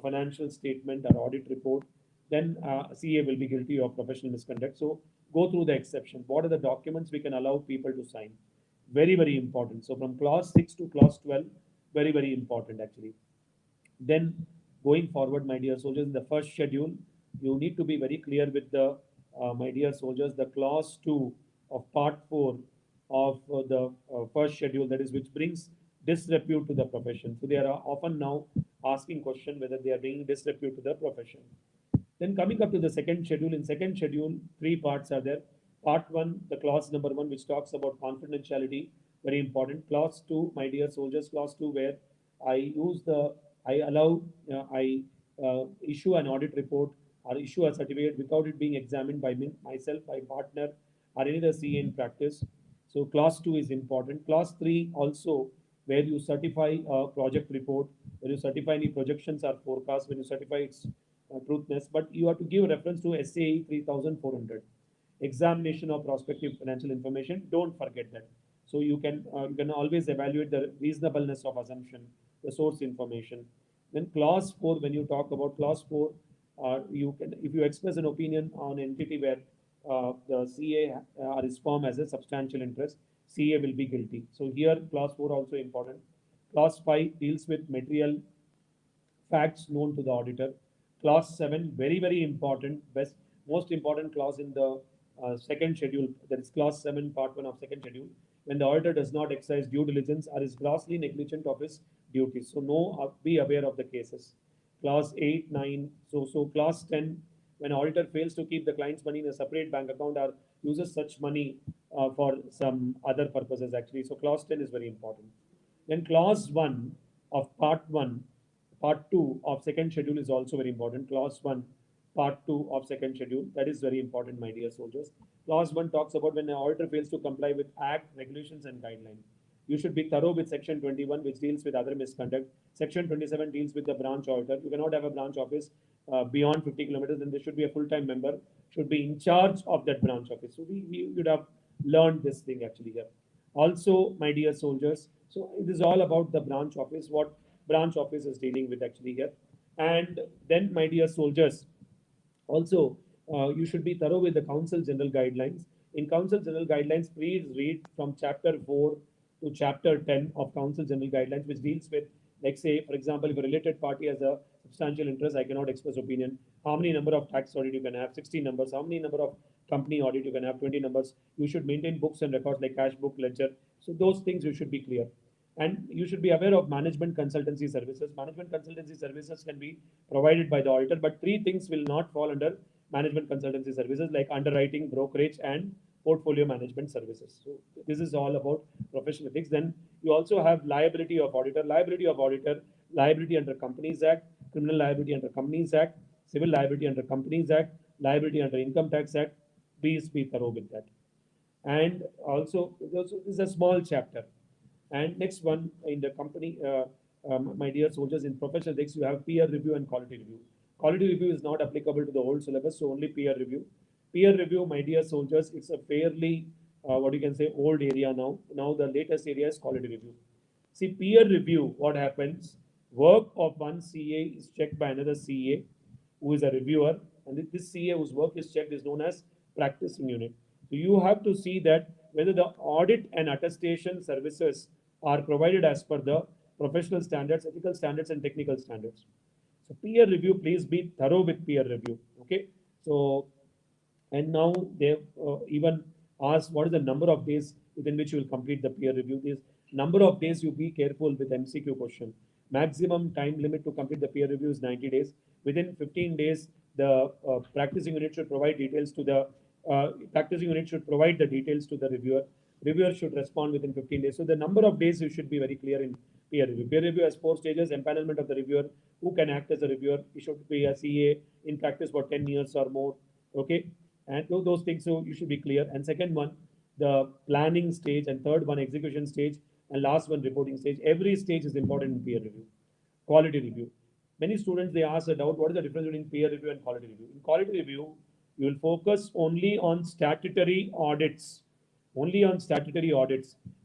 financial statement or audit report, then CA will be guilty of professional misconduct. So go through the exception. What are the documents we can allow people to sign? Very, very important. So from clause 6 to clause 12, very, very important actually. Then going forward, my dear soldiers, in the first schedule, you need to be very clear with the, my dear soldiers, the clause 2 of part 4 of the first schedule, that is, which brings disrepute to the profession. So they are often now asking question whether they are bringing disrepute to the profession. Then coming up to the second schedule, in second schedule, three parts are there. Part one, the clause number 1, which talks about confidentiality, very important. Clause 2, my dear soldiers, clause 2, where I allow, I issue an audit report or issue a certificate without it being examined by me, myself, my partner, or any other CA in practice. So clause 2 is important. Clause 3 also, where you certify a project report, when you certify any projections or forecasts, when you certify its truthness, but you have to give reference to SAE 3400. Examination of prospective financial information, don't forget that. So you can always evaluate the reasonableness of assumption, the source information. Then clause 4, when you talk about clause 4, you can, if you express an opinion on entity where the CA is formed as a substantial interest, CA will be guilty. So here clause 4 also important. Clause 5 deals with material facts known to the auditor. Clause 7, very, very important, most important clause in the second schedule, that is clause 7, part 1 of second schedule. when the auditor does not exercise due diligence or is grossly negligent of his duties. So be aware of the cases. Clause 8, 9. So clause 10, when auditor fails to keep the client's money in a separate bank account or uses such money for some other purposes actually. So clause 10 is very important. Then clause 1 of part 1, part 2 of second schedule is also very important. Clause 1, part 2 of second schedule, that is very important, my dear soldiers. Clause 1 talks about when an auditor fails to comply with act, regulations and guidelines. You should be thorough with section 21, which deals with other misconduct. Section 27 deals with the branch auditor. You cannot have a branch office beyond 50 kilometers, then there should be a full-time member, should be in charge of that branch office. So we would have learned this thing actually here. Also, my dear soldiers, so it is all about the branch office, what branch office is dealing with actually here. And then, my dear soldiers, also, you should be thorough with the Council General Guidelines. In Council General Guidelines, please read from Chapter 4 to Chapter 10 of Council General Guidelines, which deals with, like say, for example, if a related party has a substantial interest, I cannot express opinion. How many number of tax audit you can have? 16 numbers. How many number of company audit you can have? 20 numbers. You should maintain books and records like cash book, ledger. So those things you should be clear. And you should be aware of management consultancy services. Management consultancy services can be provided by the auditor, but three things will not fall under management consultancy services like underwriting, brokerage, and portfolio management services. So this is all about professional ethics. Then you also have liability of auditor, liability under Companies Act, criminal liability under Companies Act, civil liability under Companies Act, liability under Income Tax Act. Please be thorough with that. And also, this is a small chapter. And next one in the company, my dear soldiers, in professional ethics, you have peer review and quality review. Quality review is not applicable to the old syllabus, so only peer review. Peer review, my dear soldiers, it's a fairly, what you can say, old area now. Now the latest area is quality review. See, peer review, what happens? Work of one CA is checked by another CA who is a reviewer, and this CA whose work is checked is known as practicing unit. So you have to see that whether the audit and attestation services are provided as per the professional standards, ethical standards, and technical standards. So peer review, please be thorough with peer review. Okay. So, and now they even asked what is the number of days within which you will complete the peer review. This number of days, you be careful with MCQ question. Maximum time limit to complete the peer review is 90 days. Within 15 days, the practicing unit should provide details to the practicing unit should provide the details to the reviewer. Reviewer should respond within 15 days. So the number of days you should be very clear in peer review. Peer review has 4 stages: empanelment of the reviewer, who can act as a reviewer. He should be a CA in practice for 10 years or more. Okay, and those things, so you should be clear. And second one, the planning stage, and third one, execution stage, and last one, reporting stage. Every stage is important in peer review. Quality review. Many students, they ask a doubt, what is the difference between peer review and quality review? In quality review, you will focus only on statutory audits,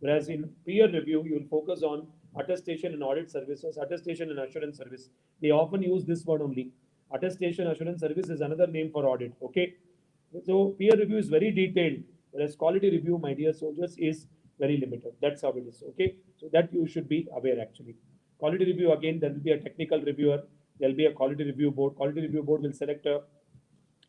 whereas in peer review, you will focus on attestation and audit services, attestation and assurance service. They often use this word only. Attestation assurance service is another name for audit. Okay, so peer review is very detailed, whereas quality review, my dear soldiers, is very limited. That's how it is. Okay, so that you should be aware actually. Quality review, again, there will be a technical reviewer, there will be a quality review board. Quality review board will select a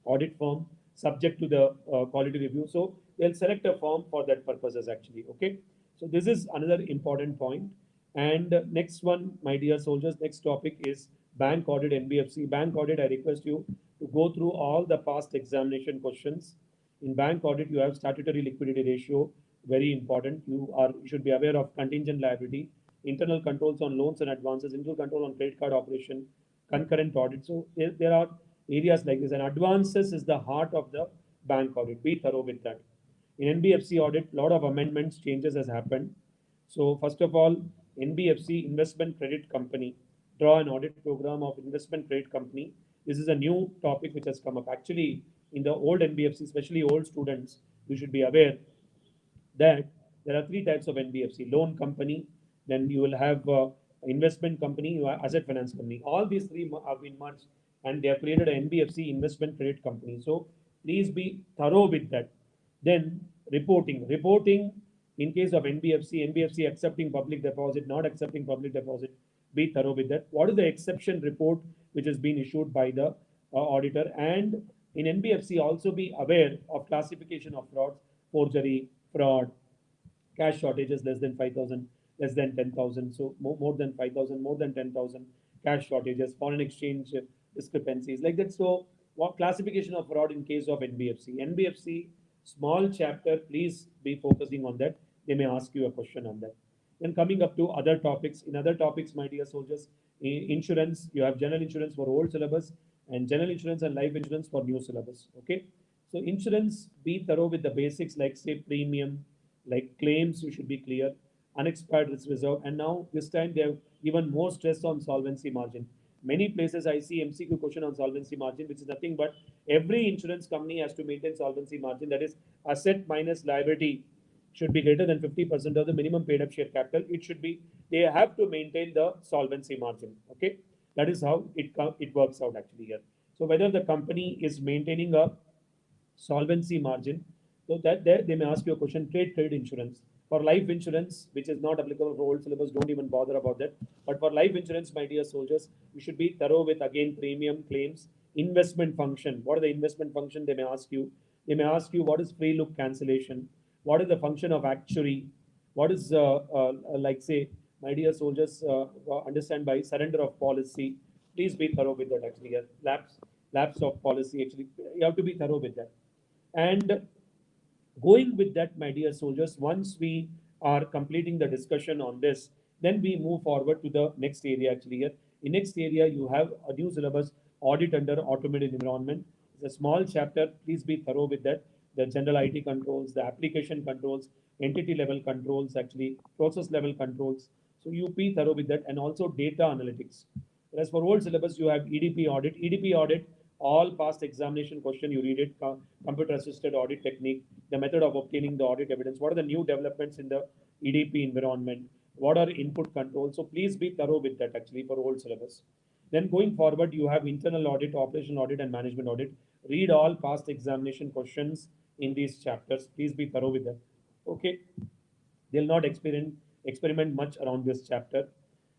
audit firm subject to the quality review. So they'll select a firm for that purposes actually. Okay, so this is another important point. And next one, my dear soldiers, next topic is bank audit, NBFC. Bank audit, I request you to go through all the past examination questions. In bank audit, you have statutory liquidity ratio, very important. You should be aware of contingent liability, internal controls on loans and advances, internal control on credit card operation, concurrent audit. So there are areas like this, and advances is the heart of the bank audit. Be thorough with that. In NBFC audit, lot of amendments, changes has happened. So first of all, NBFC, Investment Credit Company, draw an audit program of investment credit company. This is a new topic which has come up. Actually, in the old NBFC, especially old students, you should be aware that there are 3 types of NBFC: loan company, then you will have investment company, you have asset finance company. All these 3 have been merged, and they have created an NBFC, investment credit company. So please be thorough with that. Then reporting in case of NBFC accepting public deposit, not accepting public deposit. Be thorough with that. What is the exception report which has been issued by the auditor? And in NBFC, also be aware of classification of frauds: forgery, fraud, cash shortages less than 5,000, less than 10,000, so more than 5,000, more than 10,000, cash shortages, foreign exchange discrepancies like that. So what classification of fraud in case of NBFC? NBFC, small chapter, please be focusing on that. They may ask you a question on that. Then coming up to other topics, in other topics, my dear soldiers, insurance, you have general insurance for old syllabus and general insurance and life insurance for new syllabus. Okay. So insurance, be thorough with the basics like say premium, like claims, you should be clear, unexpired risk reserve, and now this time they have given more stress on solvency margin. Many places I see MCQ question on solvency margin, which is nothing but every insurance company has to maintain solvency margin, that is asset minus liability should be greater than 50% of the minimum paid up share capital. It should be, they have to maintain the solvency margin. Okay, that is how it works out actually here. So whether the company is maintaining a solvency margin, so that there they may ask you a question. Trade insurance, for life insurance, which is not applicable for old syllabus, don't even bother about that. But for life insurance, my dear soldiers, you should be thorough with again premium, claims, investment function. What are the investment function? They may ask you. They may ask you what is free look cancellation, what is the function of actuary, what is like say, my dear soldiers, understand by surrender of policy. Please be thorough with that actually here. Lapse of policy, actually you have to be thorough with that. And going with that, my dear soldiers, once we are completing the discussion on this, then we move forward to the next area actually here. In next area, you have a new syllabus, audit under automated environment. It's a small chapter. Please be thorough with that. The general IT controls, the application controls, entity level controls, actually process level controls. So you be thorough with that, and also data analytics. Whereas for old syllabus, you have EDP audit. EDP audit, all past examination question, you read it, computer assisted audit technique, the method of obtaining the audit evidence, what are the new developments in the EDP environment, what are input controls. So please be thorough with that actually for old syllabus. Then going forward, you have internal audit, operational audit, and management audit. Read all past examination questions in these chapters. Please be thorough with that. Okay. They'll not experiment much around this chapter.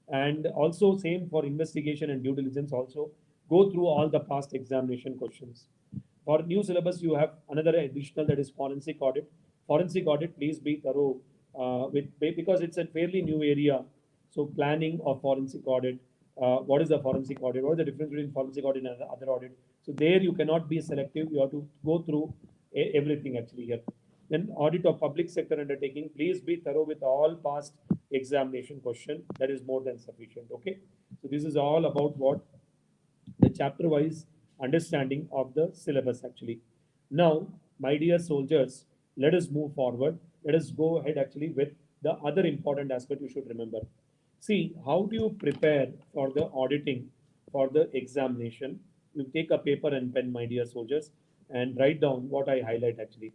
And also same for investigation and due diligence also. Go through all the past examination questions. For new syllabus, you have another additional, that is forensic audit. Forensic audit, please be thorough with, because it's a fairly new area. So planning of forensic audit, what is the forensic audit? What is the difference between forensic audit and other audit? So there you cannot be selective. You have to go through everything actually here. Then audit of public sector undertaking, please be thorough with all past examination question. That is more than sufficient. Okay. So this is all about what the chapter wise understanding of the syllabus actually. Now, my dear soldiers, let us move forward. Let us go ahead actually with the other important aspect you should remember. See, how do you prepare for the auditing, for the examination? You take a paper and pen, my dear soldiers, and write down what I highlight actually.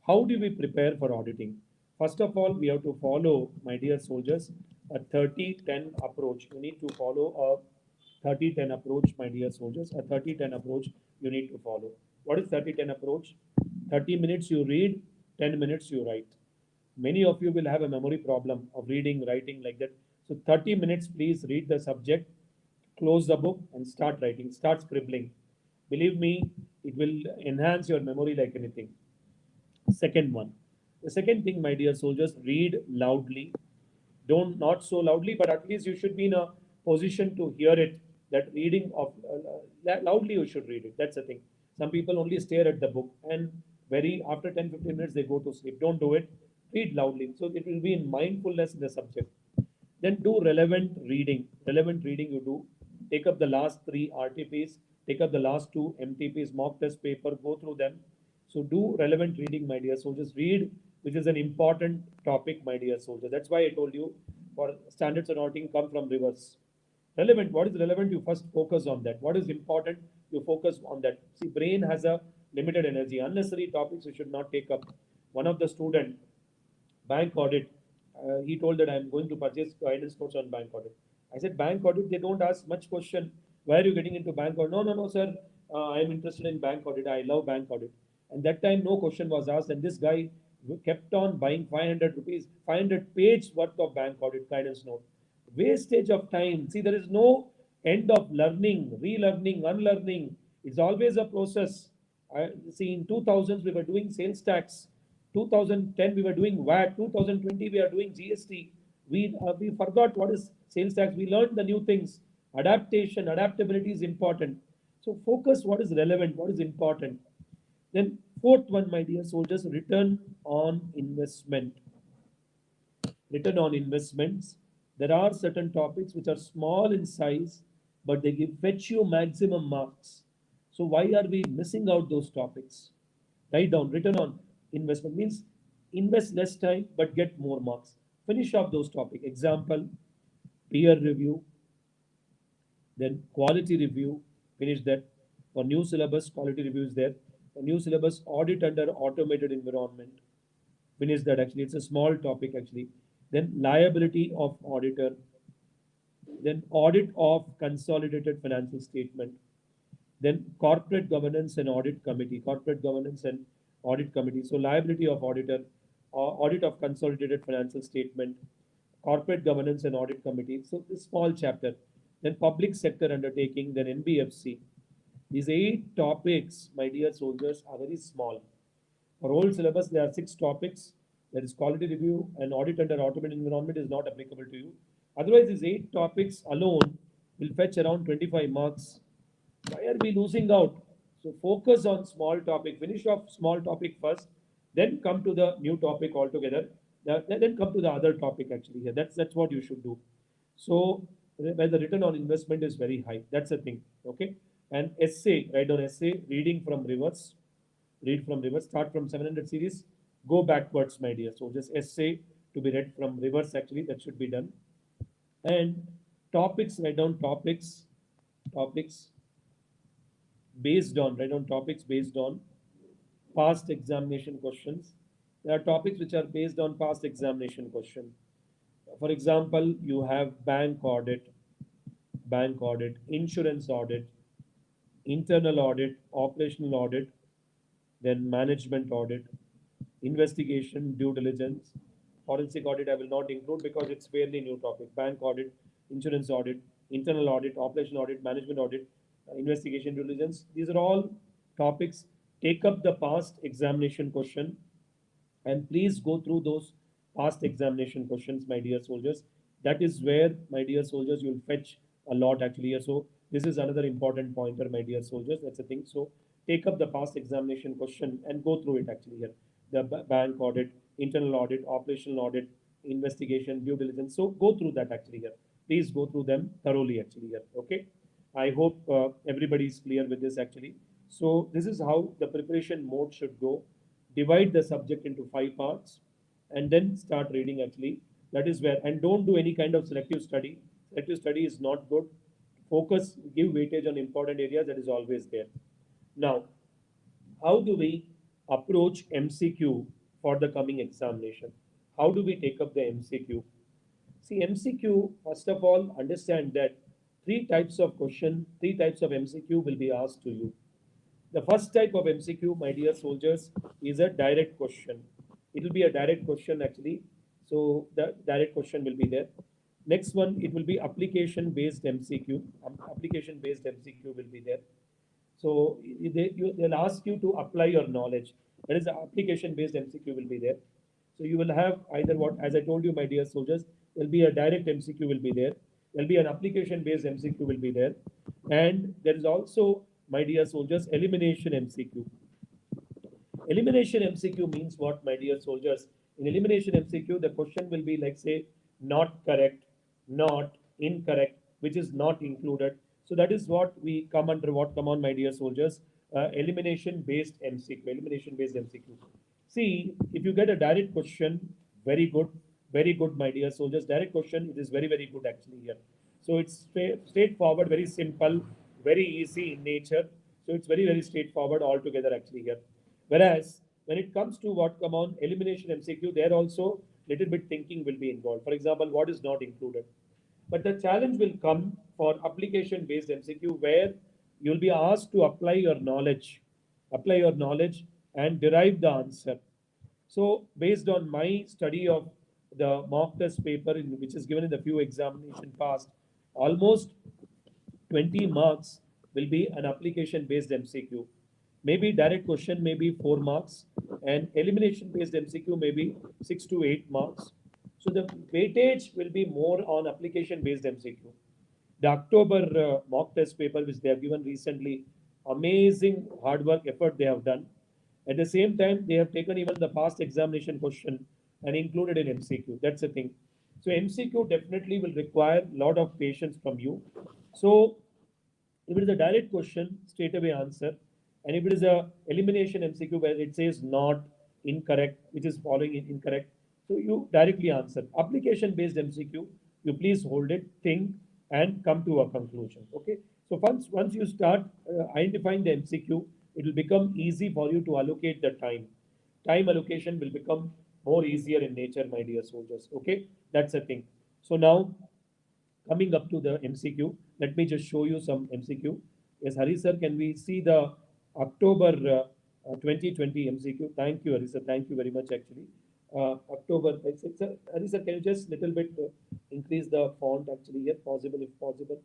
How do we prepare for auditing? First of all, we have to follow, my dear soldiers, a 30-10 approach. You need to follow a 30-10 approach, my dear soldiers. A 30-10 approach you need to follow. What is 30-10 approach? 30 minutes you read, 10 minutes you write. Many of you will have a memory problem of reading, writing like that. So 30 minutes, please read the subject, close the book and start writing, start scribbling. Believe me, it will enhance your memory like anything. Second one. The second thing, my dear soldiers, read loudly. Don't not so loudly, but at least you should be in a position to hear it. That reading of loudly you should read it. That's the thing. Some people only stare at the book and very after 10-15 minutes they go to sleep. Don't do it. Read loudly. So it will be in mindfulness in the subject. Then do relevant reading. Relevant reading you do. Take up the last 3 RTPs, take up the last 2 MTPs, mock test paper, go through them. So do relevant reading, my dear soldiers. Read, which is an important topic, my dear soldier. That's why I told you for standards and auditing come from reverse. Relevant, what is relevant? You first focus on that. What is important? You focus on that. See, brain has a limited energy. Unnecessary topics you should not take up. One of the student, bank audit, he told that I'm going to purchase guidance course on bank audit. I said, bank audit, they don't ask much question. Why are you getting into bank audit? No, sir. I'm interested in bank audit. I love bank audit. And that time, no question was asked. And this guy kept on buying 500 rupees, 500 page worth of bank audit guidance note. Wastage of time. See, there is no end of learning, relearning, unlearning. It's always a process. See, in 2000s, we were doing sales tax. 2010 we were doing VAT, 2020 we are doing GST. We forgot what is sales tax. We learned the new things. Adaptation, adaptability is important. So focus what is relevant, what is important. Then fourth one, my dear soldiers, return on investment. Return on investments. There are certain topics which are small in size, but they give fetch you maximum marks. So why are we missing out those topics? Write down return on investment means invest less time but get more marks. Finish off those topics. Example, peer review, then quality review, finish that. For new syllabus, quality review is there. For new syllabus, audit under automated environment. Finish that actually. It's a small topic actually. Then liability of auditor. Then audit of consolidated financial statement. Then corporate governance and audit committee. Corporate governance and audit committee. So liability of auditor, audit of consolidated financial statement, corporate governance and audit committee. So this small chapter. Then public sector undertaking, then NBFC. These 8 topics, my dear soldiers, are very small. For whole syllabus, there are 6 topics. That is quality review and audit under automated environment is not applicable to you. Otherwise, these 8 topics alone will fetch around 25 marks. Why are we losing out? So focus on small topic. Finish off small topic first, then come to the new topic altogether. Then come to the other topic actually here. That's what you should do. So where the return on investment is very high. That's the thing. Okay. And essay, write down essay, reading from reverse. Read from reverse. Start from 700 series. Go backwards, my dear. So just essay to be read from reverse actually. That should be done. And topics, write down topics. Topics based on, write down topics based on past examination questions. There are topics which are based on past examination question. For example, you have bank audit, insurance audit, internal audit, operational audit, then management audit, investigation, due diligence, forensic audit I will not include because it's fairly new topic. Bank audit, insurance audit, internal audit, operational audit, management audit, investigation, due diligence. These are all topics. Take up the past examination question and please go through those past examination questions, my dear soldiers. That is where, my dear soldiers, you'll fetch a lot actually here. So this is another important pointer, my dear soldiers. That's the thing. So take up the past examination question and go through it actually here. The bank audit, internal audit, operational audit, investigation, due diligence. So go through that actually here. Please go through them thoroughly actually here. Okay. I hope everybody is clear with this actually. So this is how the preparation mode should go. Divide the subject into 5 parts and then start reading actually. That is where, and don't do any kind of selective study. Selective study is not good. Focus, give weightage on important areas, that is always there. Now, how do we approach MCQ for the coming examination? How do we take up the MCQ? See, MCQ, first of all, understand that 3 types of MCQ will be asked to you. The first type of MCQ, my dear soldiers, is a direct question. It will be a direct question actually. So the direct question will be there. Next one, it will be application-based MCQ. Application-based MCQ will be there. So they'll ask you to apply your knowledge. That is, the application-based MCQ will be there. So you will have either what, as I told you, my dear soldiers, there'll be a direct MCQ will be there. There'll be an application-based MCQ will be there. And there is also, my dear soldiers, elimination MCQ. Elimination MCQ means what, my dear soldiers? In elimination MCQ, the question will be like, say, not correct, not incorrect, which is not included. So that is what we come under what come on, my dear soldiers, elimination based MCQ, elimination based MCQ. See, if you get a direct question, very good, my dear soldiers. Direct question, it is very, very good actually here. So it's straightforward, very simple, very easy in nature. So it's very, very straightforward altogether actually here. Whereas when it comes to what come on elimination MCQ, there also little bit thinking will be involved. For example, what is not included. But the challenge will come for application-based MCQ where you'll be asked to apply your knowledge and derive the answer. So based on my study of the mock test paper, which is given in the few examination past, almost 20 marks will be an application-based MCQ. Maybe direct question, maybe 4 marks, and elimination based MCQ may be 6 to 8 marks. So the weightage will be more on application based MCQ. The October mock test paper, which they have given recently, amazing hard work effort they have done. At the same time, they have taken even the past examination question and included in MCQ. That's the thing. So MCQ definitely will require a lot of patience from you. So if it is a direct question, straight away answer. And if it is a elimination MCQ where it says not, incorrect, which is following it incorrect, so you directly answer. Application based MCQ, you please hold it, think, and come to a conclusion. Okay. So once you start identifying the MCQ, it will become easy for you to allocate the time. Time allocation will become more easier in nature, my dear soldiers. Okay, that's the thing. So now coming up to the MCQ, let me just show you some MCQ. Yes, Hari sir, can we see the October 2020 MCQ? Thank you, Hari sir. Thank you very much, actually. October, Hari sir, can you just little bit increase the font actually here, possible if possible?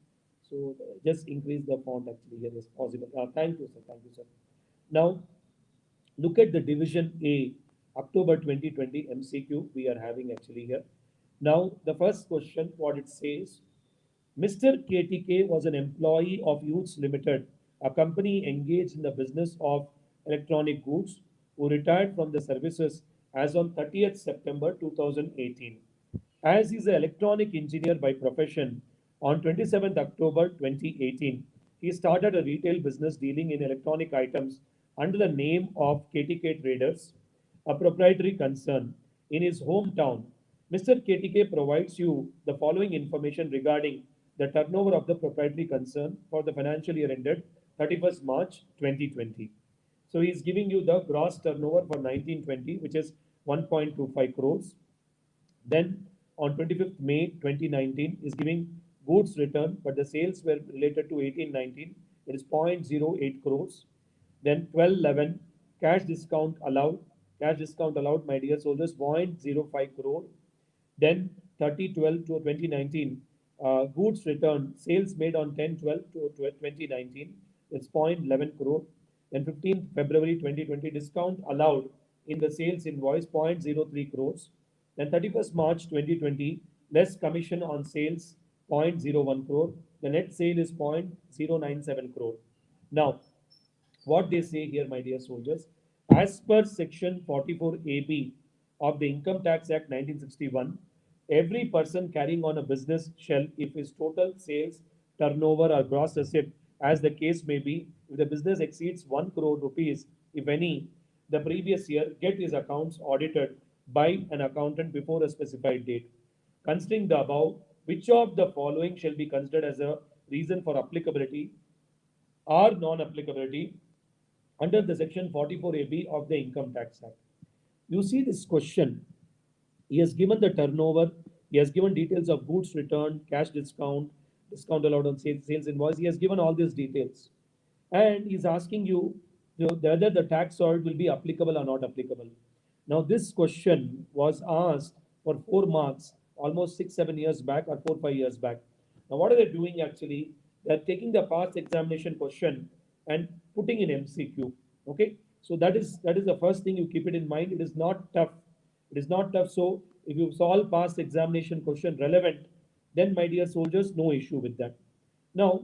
So just increase the font actually here is possible. Thank you, sir. Thank you, sir. Now, look at the division A, October 2020 MCQ we are having actually here. Now, the first question, what it says, Mr. KTK was an employee of Youths Limited, a company engaged in the business of electronic goods, who retired from the services as on 30th September 2018. As he is an electronic engineer by profession, on 27th October 2018, he started a retail business dealing in electronic items under the name of KTK Traders, a proprietary concern, in his hometown. Mr. KTK provides you the following information regarding the turnover of the proprietary concern for the financial year ended 31st March 2020. So he is giving you the gross turnover for 1920, which is 1.25 crores. Then on 25th May 2019 is giving goods return, but the sales were related to 1819. It is 0.08 crores. Then 1211 cash discount allowed. Cash discount allowed, my dear soldiers, 0.05 crore. Then 3012 to 2019 goods return sales made on 10/12 to 2019. It's 0.11 crore. Then 15th February 2020 discount allowed in the sales invoice 0.03 crores. Then 31st March 2020 less commission on sales 0.01 crore. The net sale is 0.097 crore. Now, what they say here, my dear soldiers, as per section 44AB of the Income Tax Act 1961, every person carrying on a business shall, if his total sales, turnover, or gross receipt, as the case may be, if the business exceeds 1 crore rupees, if any, the previous year, get his accounts audited by an accountant before a specified date. Considering the above, which of the following shall be considered as a reason for applicability or non-applicability under the section 44AB of the Income Tax Act? You see this question, he has given the turnover, he has given details of goods returned, cash discount, discount allowed on sales invoice, he has given all these details. And he's asking you, whether the tax audit will be applicable or not applicable. Now, this question was asked for 4 marks almost 6-7 years back or 4-5 years back. Now, what are they doing actually? They're taking the past examination question and putting in MCQ. Okay, so that is the first thing you keep it in mind. It is not tough. It is not tough. So if you solve past examination question relevant, then my dear soldiers, no issue with that. Now,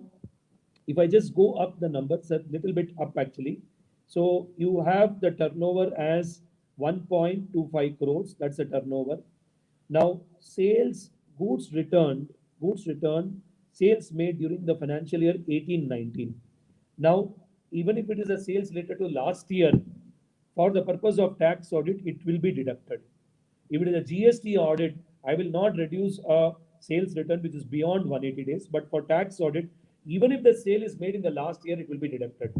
if I just go up the numbers a little bit up actually, so you have the turnover as 1.25 crores. That's the turnover. Now, sales, goods returned, sales made during the financial year 18-19. Now, even if it is a sales related to last year, for the purpose of tax audit, it will be deducted. If it is a GST audit, I will not reduce a sales return which is beyond 180 days, but for tax audit, even if the sale is made in the last year, it will be deducted.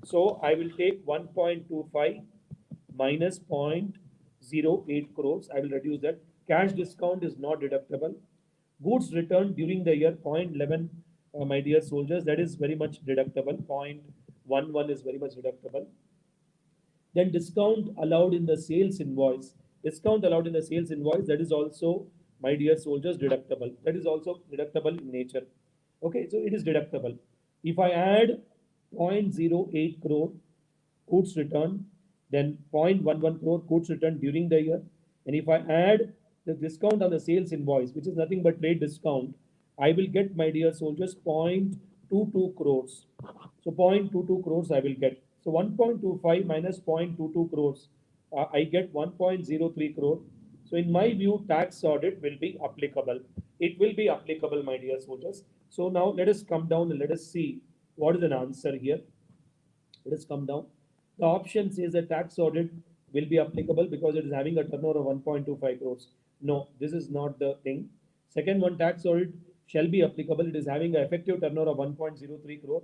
So I will take 1.25 minus 0.08 crores. I will reduce that. Cash discount is not deductible. Goods returned during the year 0.11, my dear soldiers, that is very much deductible. 0.11 is very much deductible. Then discount allowed in the sales invoice. Discount allowed in the sales invoice, that is also, my dear soldiers, deductible. That is also deductible in nature. Okay, so it is deductible. If I add 0.08 crore goods return, Then 0.11 crore goods returned during the year. And if I add the discount on the sales invoice, which is nothing but trade discount, I will get, my dear soldiers, 0.22 crores. So 0.22 crores I will get. So 1.25 minus 0.22 crores, I get 1.03 crore. So in my view, tax audit will be applicable. It will be applicable, my dear soldiers. So now let us come down and let us see what is an answer here. Let us come down. The option says that tax audit will be applicable because it is having a turnover of 1.25 crores. No, this is not the thing. Second one, tax audit shall be applicable. It is having an effective turnover of 1.03 crore,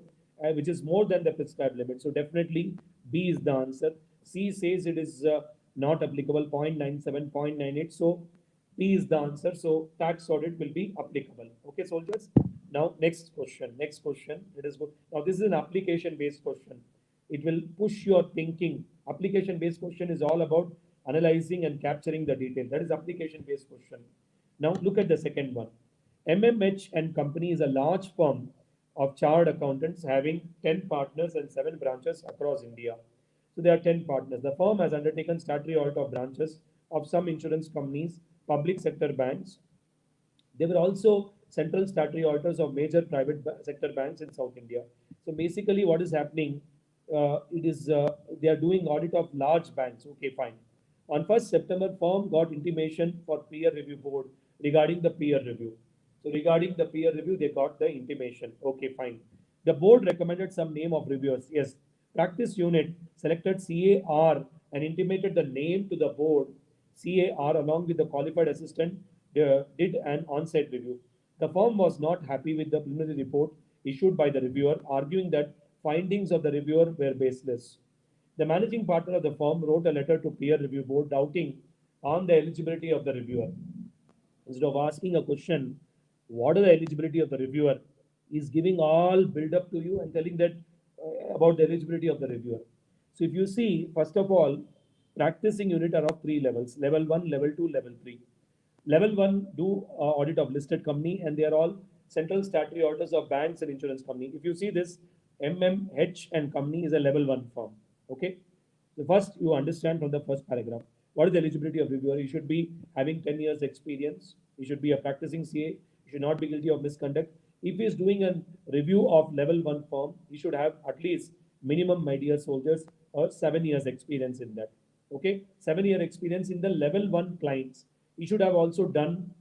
which is more than the prescribed limit. So definitely B is the answer. C says it is not applicable, 0.97, 0.98. So P is the answer. So tax audit will be applicable. Okay, soldiers. Now next question. Next question. Let us go. Now this is an application-based question. It will push your thinking. Application-based question is all about analyzing and capturing the detail. That is application-based question. Now look at the second one. MMH and Company is a large firm of chartered accountants having 10 partners and 7 branches across India. So there are 10 partners. The firm has undertaken statutory audit of branches of some insurance companies, public sector banks. They were also central statutory auditors of major private sector banks in South India. So basically, what is happening? It is they are doing audit of large banks. Okay, fine. On 1st September, firm got intimation for peer review board regarding the peer review. So regarding the peer review, they got the intimation. Okay, fine. The board recommended some name of reviewers. Yes, practice unit selected CAR and intimated the name to the board. CAR, along with the qualified assistant, did an on-site review. The firm was not happy with the preliminary report issued by the reviewer, arguing that findings of the reviewer were baseless. The managing partner of the firm wrote a letter to peer review board doubting on the eligibility of the reviewer. Instead of asking a question, what is the eligibility of the reviewer, is giving all build up to you and telling that about the eligibility of the reviewer. So if you see, first of all, practicing unit are of 3 levels: level 1, level 2, level 3. Level 1 do audit of listed company, and they are all central statutory auditors of banks and insurance company. If you see this, MMH and Company is a level 1 firm. Okay. The first you understand from the first paragraph. What is the eligibility of reviewer? You should be having 10 years experience. You should be a practicing CA. You should not be guilty of misconduct. If he is doing a review of level 1 firm, he should have at least minimum, my dear soldiers, or 7 years experience in that. Okay. 7-year experience in the level 1 clients. He should have also done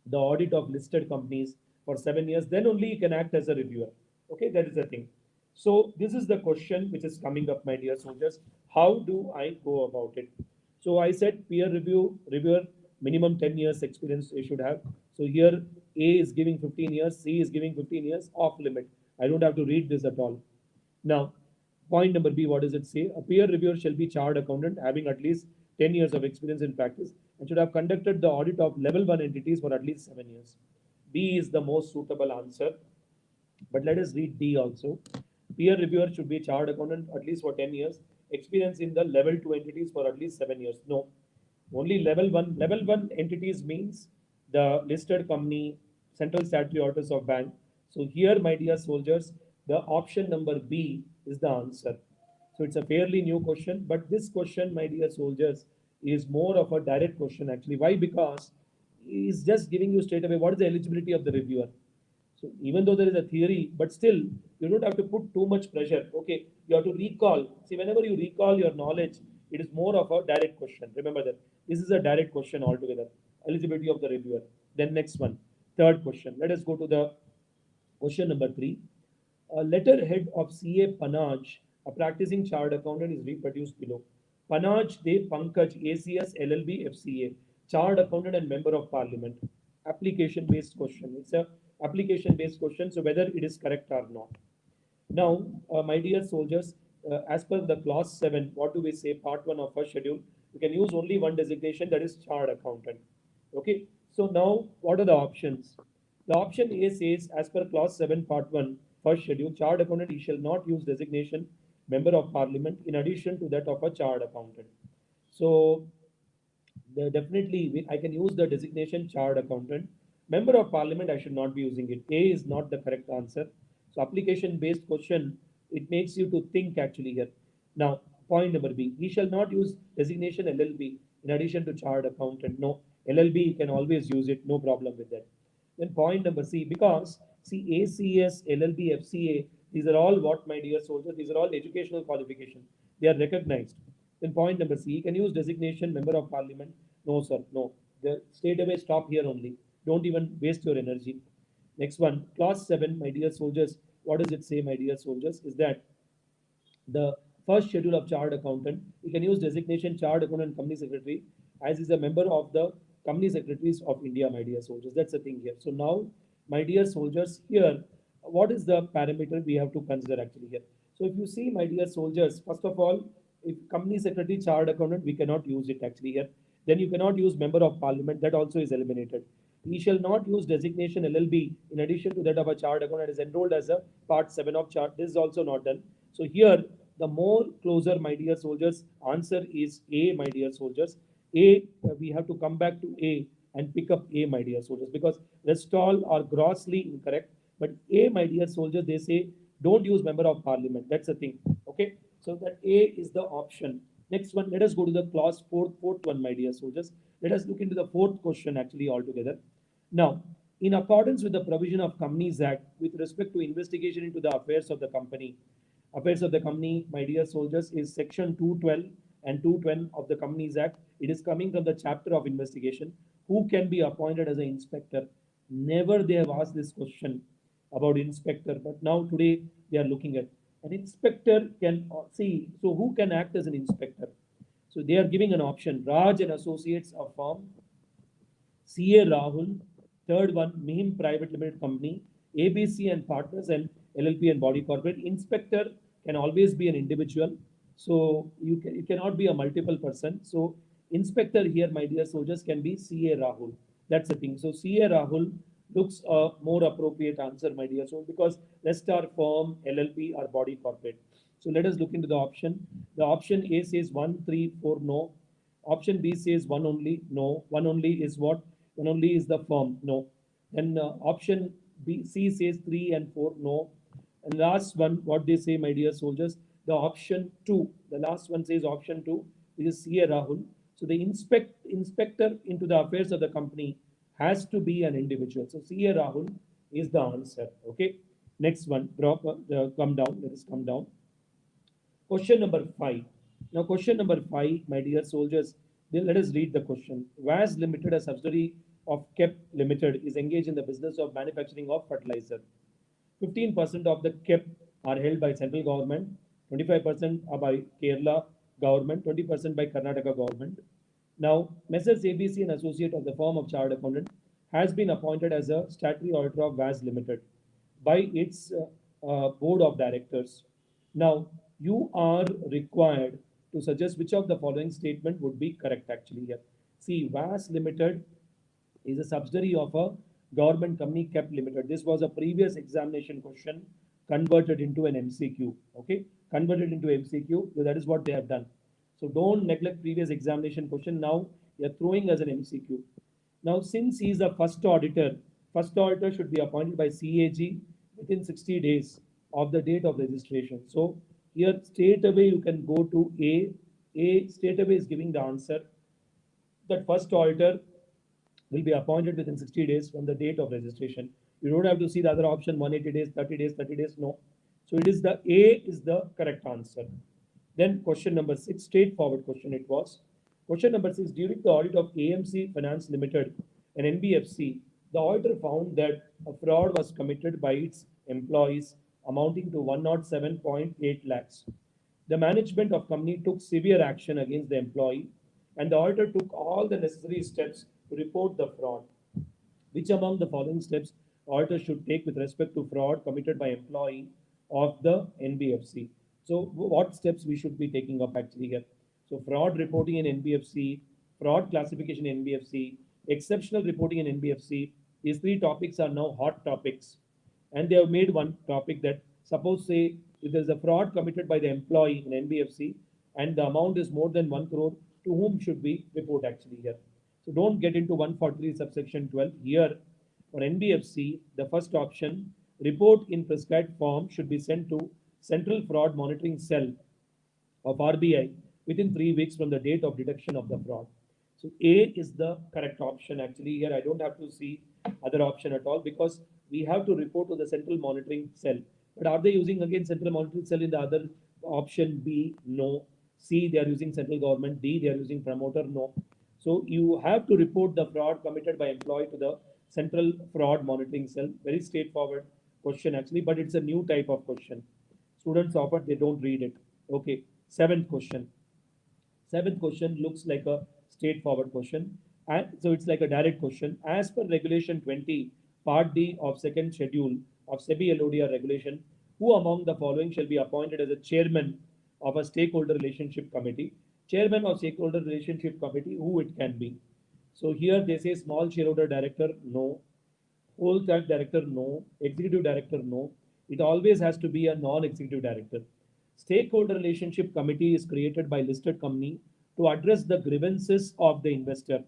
the audit of listed companies for 7 years. Then only he can act as a reviewer. Okay, that is the thing. So this is the question which is coming up, my dear soldiers. How do I go about it? So I said peer reviewer, minimum 10 years experience you should have. So here A is giving 15 years, C is giving 15 years, off limit. I don't have to read this at all. Now, point number B, what does it say? A peer reviewer shall be chartered accountant having at least 10 years of experience in practice and should have conducted the audit of level 1 entities for at least 7 years. B is the most suitable answer. But let us read D also. Peer reviewer should be chartered accountant at least for 10 years, experience in the level 2 entities for at least 7 years. No, only level 1. Level 1 entities means the listed company, central statutory auditors of bank. So here, my dear soldiers, the option number B is the answer. So it's a fairly new question, but this question, my dear soldiers, is more of a direct question actually. Why? Because he's just giving you straight away what is the eligibility of the reviewer. So even though there is a theory, but still you don't have to put too much pressure. Okay, you have to recall. See, whenever you recall your knowledge, it is more of a direct question. Remember that this is a direct question altogether. Eligibility of the reviewer. Then next one, third question. Let us go to the question number 3. A letterhead of CA Panaj, a practicing chartered accountant, is reproduced below. Panaj De Pankaj, ACS LLB FCA, chartered accountant and member of parliament. Application based question. It's a application based question, so whether it is correct or not. Now, my dear soldiers, as per the clause 7, what do we say? Part 1 of first schedule, you can use only one designation, that is chartered accountant. Okay, so now what are the options? The option A says, as per clause 7, part 1, first schedule, chartered accountant, he shall not use designation member of parliament in addition to that of a chartered accountant. So definitely I can use the designation chartered accountant. Member of parliament, I should not be using it. A is not the correct answer. So application based question, it makes you to think actually here. Now, Point number B, he shall not use designation LLB in addition to chartered accountant. No, LLB he can always use it, no problem with that. Then point number C, because see ACS, LLB, FCA, these are all what, my dear soldiers, these are all educational qualification. They are recognized. Then point number C, he can use designation member of parliament. No, sir, no. The straight away stop here only. Don't even waste your energy. Next one, clause 7, my dear soldiers. What does it say, my dear soldiers? Is that the first schedule of chartered accountant, you can use designation chartered accountant company secretary as is a member of the company secretaries of India, my dear soldiers. That's the thing here. So now, my dear soldiers, here, what is the parameter we have to consider actually here? So if you see, my dear soldiers, first of all, if company secretary chartered accountant, we cannot use it actually here. Then you cannot use member of parliament, that also is eliminated. He shall not use designation LLB in addition to that of a chartered accountant is enrolled as a part 7 of chart. This is also not done. So here, the more closer, my dear soldiers, answer is A, my dear soldiers. A, we have to come back to A and pick up A, my dear soldiers, because rest all are grossly incorrect. But A, my dear soldiers, they say don't use member of parliament. That's the thing. Okay. So that A is the option. Next one, let us go to the clause fourth one, my dear soldiers. Let us look into the fourth question actually altogether. Now, in accordance with the provision of Companies Act with respect to investigation into the affairs of the company, my dear soldiers, is section 212 and 212 of the Companies Act. It is coming from the chapter of investigation. Who can be appointed as an inspector? Never they have asked this question about inspector, but now today they are looking at an inspector can see. So who can act as an inspector? So they are giving an option: Raj and Associates, a firm; CA Rahul; third one, Mihim Private Limited Company; ABC and Partners, and LLP and Body Corporate. Inspector can always be an individual, so you cannot be a multiple person. So inspector here, my dear soldiers, can be CA Rahul. That's the thing. So CA Rahul looks a more appropriate answer, my dear soul, because rest are firm, LLP, or body corporate. So let us look into the option. The option A says 1, 3, 4, no. Option B says one only, no. One only is what? One only is the firm, no. Then option B, C says 3 and 4, no. And last one, what they say, my dear soldiers, the option 2, the last one says option 2, which is CA Rahul. So the inspector into the affairs of the company has to be an individual. So CA Rahul is the answer. Okay. Next one, come down. Let us come down. Question number 5. Now, question number 5, my dear soldiers, let us read the question. VAS Limited, a subsidiary of KEP Limited, is engaged in the business of manufacturing of fertilizer. 15% of the KEP are held by central government, 25% are by Kerala government, 20% by Karnataka government. Now, Messrs. ABC and Associate of the firm of Chartered Accountant has been appointed as a statutory auditor of VAS Limited by its board of directors. Now, you are required to suggest which of the following statement would be correct actually here. See, VAS Limited is a subsidiary of a government company kept limited. This was a previous examination question converted into an MCQ. Okay, converted into MCQ. So that is what they have done. So don't neglect previous examination question. Now they are throwing as an MCQ. Now, since he is the first auditor should be appointed by CAG within 60 days of the date of registration. So here straight away you can go to A. A straight away is giving the answer that first auditor will be appointed within 60 days from the date of registration. You don't have to see the other option 180 days, 30 days, 30 days. No. So it is the A is the correct answer. Then question number 6, straightforward question it was. Question number 6, during the audit of AMC Finance Limited, an NBFC, the auditor found that a fraud was committed by its employees amounting to 107.8 lakhs. The management of company took severe action against the employee, and the auditor took all the necessary steps to report the fraud. Which among the following steps auditor should take with respect to fraud committed by employee of the NBFC? So what steps we should be taking up actually here? So fraud reporting in NBFC, fraud classification in NBFC, exceptional reporting in NBFC. These 3 topics are now hot topics. And they have made one topic that suppose say if there is a fraud committed by the employee in NBFC and the amount is more than 1 crore, to whom should we report actually here? So don't get into 143 subsection 12. Here for NBFC, the first option, report in prescribed form should be sent to Central Fraud Monitoring Cell of RBI within 3 weeks from the date of detection of the fraud. So A is the correct option. Actually, here I don't have to see other option at all because we have to report to the central monitoring cell. But are they using again central monitoring cell in the other option? B, no. C, they are using central government. D, they are using promoter. No. So you have to report the fraud committed by employee to the central fraud monitoring cell. Very straightforward question actually, but it's a new type of question. Students often they don't read it. Okay. Seventh question. Seventh question looks like a straightforward question. And so it's like a direct question. As per Regulation 20, Part D of second schedule of SEBI LODR regulation, who among the following shall be appointed as a chairman of a stakeholder relationship committee? Chairman of stakeholder relationship committee, who it can be? So here they say small shareholder director, no. Whole time director, no. Executive director, no. It always has to be a non-executive director. Stakeholder relationship committee is created by listed company to address the grievances of the investor.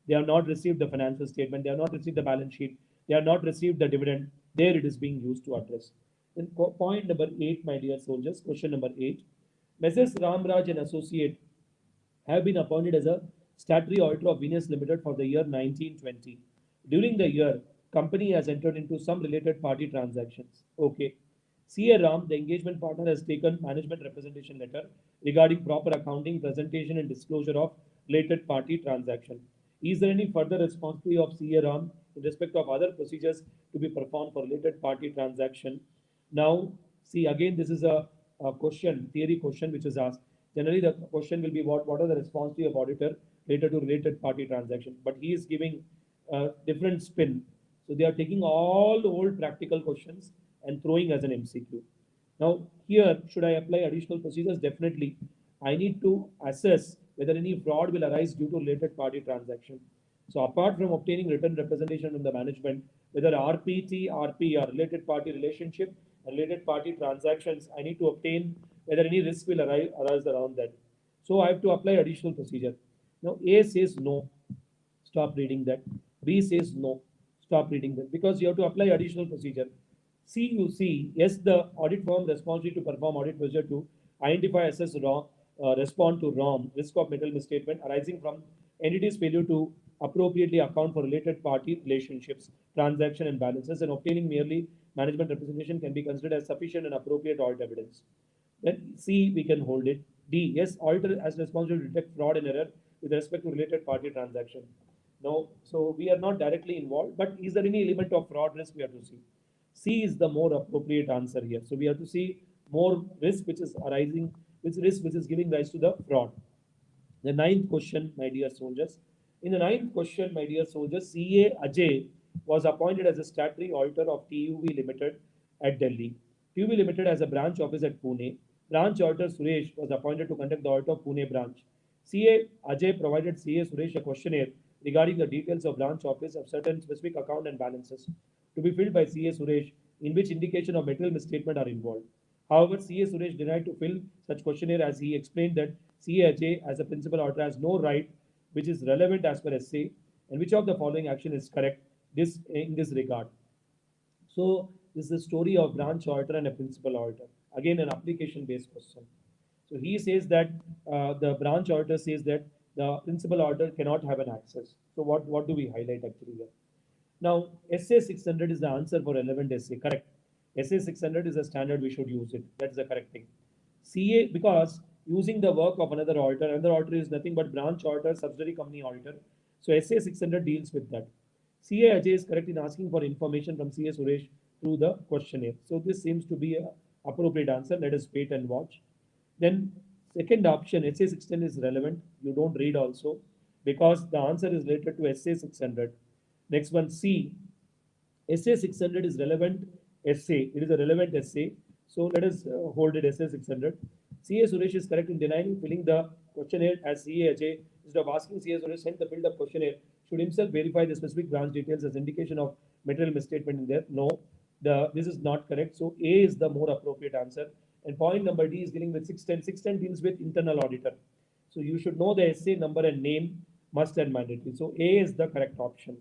They have not received the financial statement, they have not received the balance sheet, they have not received the dividend. There it is being used to address. Then point number 8, my dear soldiers, question number 8. Messrs. Ramraj and Associate have been appointed as a statutory auditor of Venus Limited for the year 1920. During the year, company has entered into some related party transactions. Okay. CA Ram, the engagement partner, has taken management representation letter regarding proper accounting, presentation, and disclosure of related party transaction. Is there any further responsibility of CA Ram in respect of other procedures to be performed for related party transaction? Now, see again, this is a question, theory question, which is asked. Generally, the question will be what are the responsibility of auditor related to related party transaction? But he is giving a different spin. So they are taking all the old practical questions and throwing as an MCQ. Now, here, should I apply additional procedures? Definitely. I need to assess whether any fraud will arise due to related party transaction. So apart from obtaining written representation from the management, whether RPT, RP or related party relationship, related party transactions, I need to obtain whether any risk will arise around that. So I have to apply additional procedure. Now A says no, stop reading that. B says no, stop reading that because you have to apply additional procedure. C, you see, yes, the audit firm responsible to perform audit procedure to identify, assess, respond to ROM, risk of material misstatement arising from entities' failure to appropriately account for related party relationships, transaction, and balances, and obtaining merely management representation can be considered as sufficient and appropriate audit evidence. Then C, we can hold it. D, yes, auditor has responsibility to detect fraud and error with respect to related party transaction. No, so we are not directly involved, but is there any element of fraud risk we have to see? C is the more appropriate answer here. So we have to see more risk which is arising, which risk which is giving rise to the fraud. The ninth question, my dear soldiers. In the ninth question, my dear soldiers, CA Ajay was appointed as a statutory auditor of TUV Limited at Delhi. TUV Limited has a branch office at Pune. Branch auditor Suresh was appointed to conduct the audit of Pune branch. CA Ajay provided CA Suresh a questionnaire regarding the details of branch office of certain specific account and balances to be filled by CA Suresh, in which indication of material misstatement are involved. However, CA Suresh denied to fill such questionnaire as he explained that CA as a principal auditor has no right which is relevant as per SA and which of the following action is correct in this regard. So this is the story of branch auditor and a principal auditor. Again, an application-based question. So he says that the branch auditor says that the principal auditor cannot have an access. So what do we highlight actually here? Now, SA 600 is the answer for relevant SA, correct. SA 600 is a standard, we should use it. That's the correct thing. CA, because using the work of another auditor is nothing but branch auditor, subsidiary company auditor. So SA 600 deals with that. CA Ajay is correct in asking for information from CA Suresh through the questionnaire. So this seems to be an appropriate answer. Let us wait and watch. Then second option, SA 610 is relevant. You don't read also because the answer is related to SA 600. Next one, C. SA 600 is relevant essay. It is a relevant essay. So let us hold it SA 600. CA Suresh is correct in denying filling the questionnaire as CA Ajay. Instead of asking CA Suresh sent the filled up questionnaire, should himself verify the specific branch details as indication of material misstatement in there. No, this is not correct. So A is the more appropriate answer. And point number D is dealing with 610. 610 deals with internal auditor. So you should know the essay number and name, must and mandatory. So A is the correct option.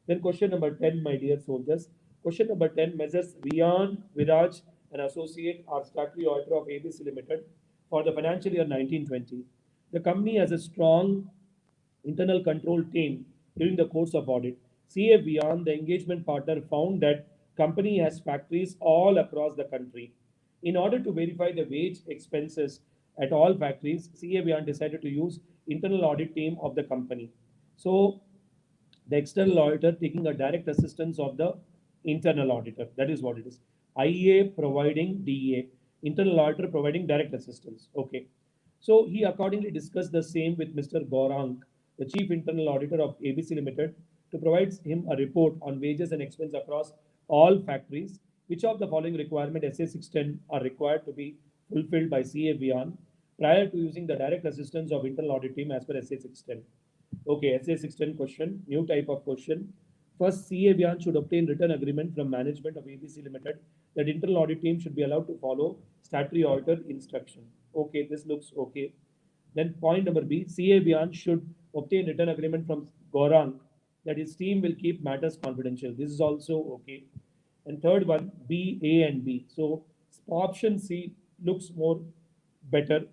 Then question number 10, my dear soldiers. Question number 10, Messrs. Rian, Viraj, and Associate are statutory auditor of ABC Limited. for the financial year 1920. The company has a strong internal control team during the course of audit. CA Beyond, the engagement partner, found that company has factories all across the country. In order to verify the wage expenses at all factories, CA Beyond decided to use internal audit team of the company. So the external auditor taking a direct assistance of the internal auditor. That is what it is. IA providing DA, internal auditor providing direct assistance. Okay. So he accordingly discussed the same with Mr. Gaurang, the chief internal auditor of ABC Limited, to provide him a report on wages and expense across all factories. Which of the following requirement SA 610 are required to be fulfilled by CA Beyond prior to using the direct assistance of internal audit team as per SA 610? Okay, SA 610 question, new type of question. First, CA Beyond should obtain written agreement from management of ABC Limited that internal audit team should be allowed to follow statutory auditor instruction. Okay, this looks okay. Then point number B, CA Beyond should obtain written agreement from Gaurang that his team will keep matters confidential. This is also okay. And third one, B, A and B. So option C looks more better.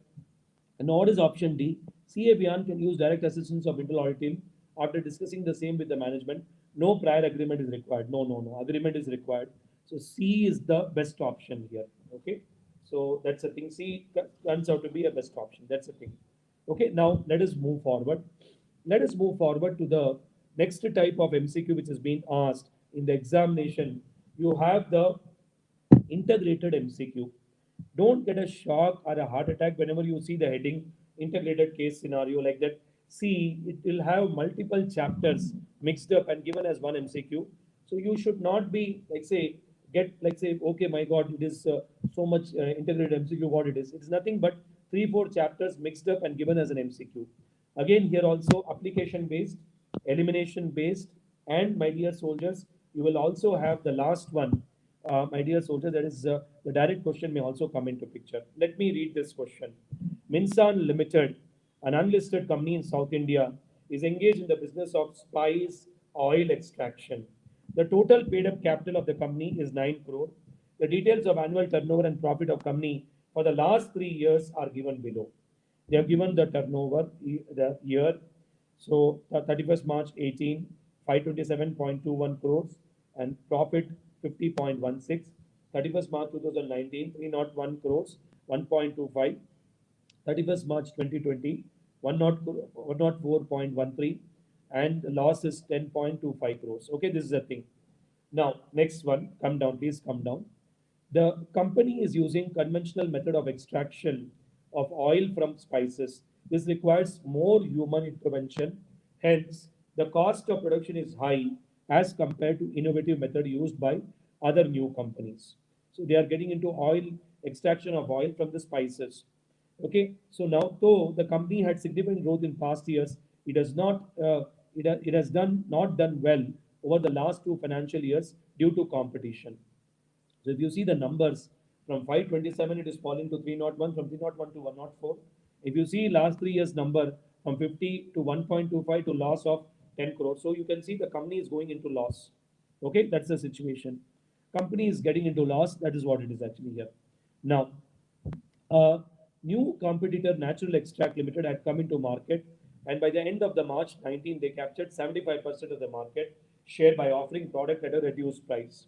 And what is option D? CA Beyond can use direct assistance of internal audit team after discussing the same with the management. No prior agreement is required. No. Agreement is required. So C is the best option here. Okay. So that's the thing. C turns out to be a best option. That's the thing. Okay. Now let us move forward. Let us move forward to the next type of MCQ which has been asked in the examination. You have the integrated MCQ. Don't get a shock or a heart attack whenever you see the heading integrated case scenario like that. See, it will have multiple chapters mixed up and given as one MCQ. So you should not be like say get like say okay my God it is so much integrated MCQ what it is. It's nothing but 3-4 chapters mixed up and given as an MCQ. Again here also application based, elimination based, and my dear soldiers, you will also have the last one my dear soldier, that is the direct question may also come into picture. Let me read this question. Minsan Limited, an unlisted company in South India, is engaged in the business of spice oil extraction. The total paid up capital of the company is 9 crore. The details of annual turnover and profit of company for the last 3 years are given below. They have given the turnover, the year, so 31st March 18, 527.21 crores, and profit 50.16. 31st March 2019, 301 crores, 1.25. 31st March 2020, 104.13, and the loss is 10.25 crores. Okay, this is the thing. Now, next one, come down, please come down. The company is using conventional method of extraction of oil from spices. This requires more human intervention. Hence, the cost of production is high as compared to innovative method used by other new companies. So they are getting into oil extraction of oil from the spices. Okay, so now though the company had significant growth in past years, it has not it has done not done well over the last 2 financial years due to competition. So if you see the numbers from 527, it is falling to 301, from 301 to 104. If you see last 3 years number from 50 to 1.25 to loss of 10 crores. So you can see the company is going into loss. Okay, that's the situation. Company is getting into loss. That is what it is actually here. Now, a new competitor, Natural Extract Limited, had come into market, and by the end of the March 19, they captured 75% of the market share by offering product at a reduced price.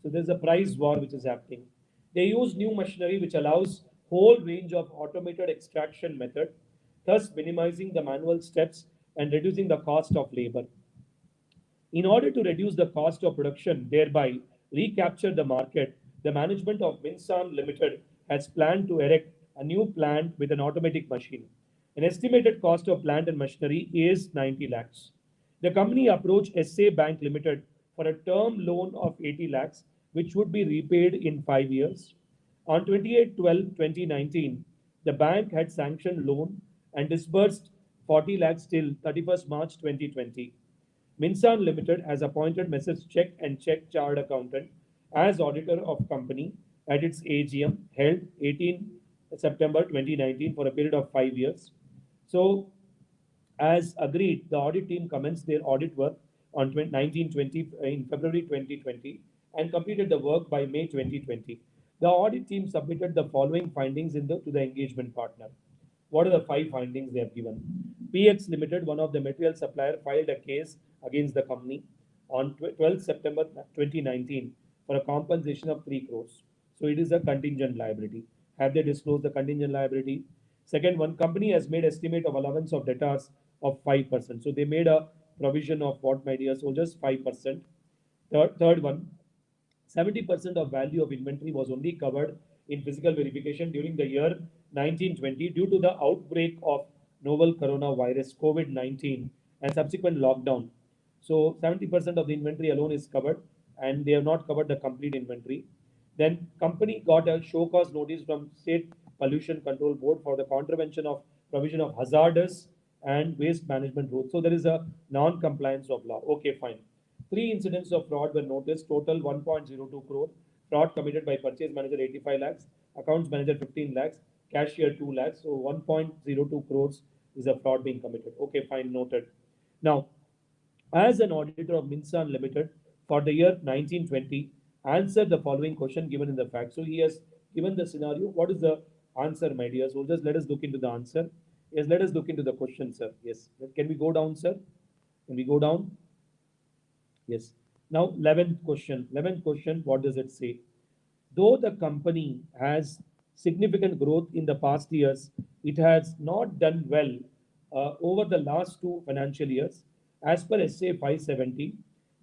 So there's a price war which is happening. They use new machinery which allows whole range of automated extraction method, thus minimizing the manual steps and reducing the cost of labor. In order to reduce the cost of production, thereby recapture the market, the management of Minsan Limited has planned to erect a new plant with an automatic machine. An estimated cost of plant and machinery is 90 lakhs. The company approached SA Bank Limited for a term loan of 80 lakhs, which would be repaid in 5 years. On 28/12/2019, the bank had sanctioned loan and disbursed 40 lakhs till 31st March 2020. Minsan Limited has appointed Messrs. Check and Check Chartered Accountant as auditor of company at its AGM held 18 September 2019 for a period of 5 years. So, as agreed, the audit team commenced their audit work on 1920 in February 2020 and completed the work by May 2020. The audit team submitted the following findings to the engagement partner. What are the 5 findings they have given? PX Limited, one of the material supplier, filed a case against the company on 12 September 2019 for a compensation of 3 crores. So it is a contingent liability. Have they disclosed the contingent liability? Second one, company has made estimate of allowance of debtors of 5%. So they made a provision of what, my dear soldiers? 5%. Third one, 70% of value of inventory was only covered in physical verification during the year 1920 due to the outbreak of novel coronavirus COVID-19 and subsequent lockdown. So 70% of the inventory alone is covered, and they have not covered the complete inventory. Then company got a show cause notice from State Pollution Control Board for the contravention of provision of hazardous and waste management rules. So there is a non-compliance of law. Okay, fine. 3 incidents of fraud were noticed, total 1.02 crore. Fraud committed by purchase manager 85 lakhs, accounts manager 15 lakhs, cashier 2 lakhs. So 1.02 crores is a fraud being committed. Okay, fine, noted. Now, as an auditor of Minsan Limited for the year 1920, answer the following question given in the fact. So he has given the scenario. What is the answer, my dear soldiers? Let us look into the answer. Yes, let us look into the question, sir. Yes. Can we go down, sir? Can we go down? Yes. Now, 11th question. 11th question, what does it say? Though the company has significant growth in the past years, it has not done well over the last 2 financial years. As per SA 570,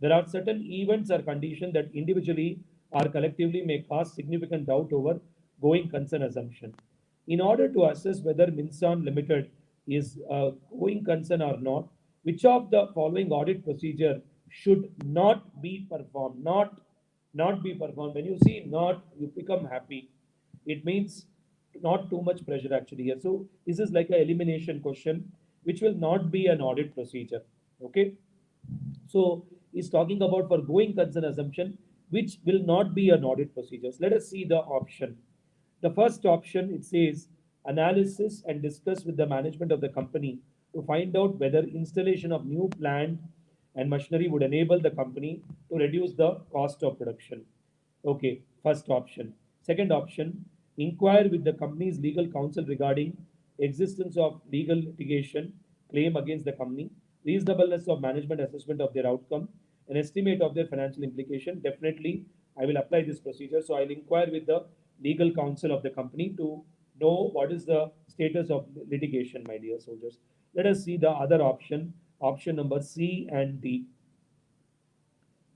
there are certain events or conditions that individually or collectively may cause significant doubt over going concern assumption. In order to assess whether Minsan Limited is going concern or not, which of the following audit procedure should not be performed? Not be performed. When you see not, you become happy. It means not too much pressure actually here. So this is like an elimination question, which will not be an audit procedure. Okay. So he's talking about for going concern assumption, which will not be an audit procedures. Let us see the option. The first option, it says analysis and discuss with the management of the company to find out whether installation of new plant and machinery would enable the company to reduce the cost of production. Okay, first option. Second option, inquire with the company's legal counsel regarding existence of legal litigation claim against the company, reasonableness of management assessment of their outcome, an estimate of their financial implication. Definitely, I will apply this procedure. So I'll inquire with the legal counsel of the company to know what is the status of litigation, my dear soldiers. Let us see the other option, option number C and D.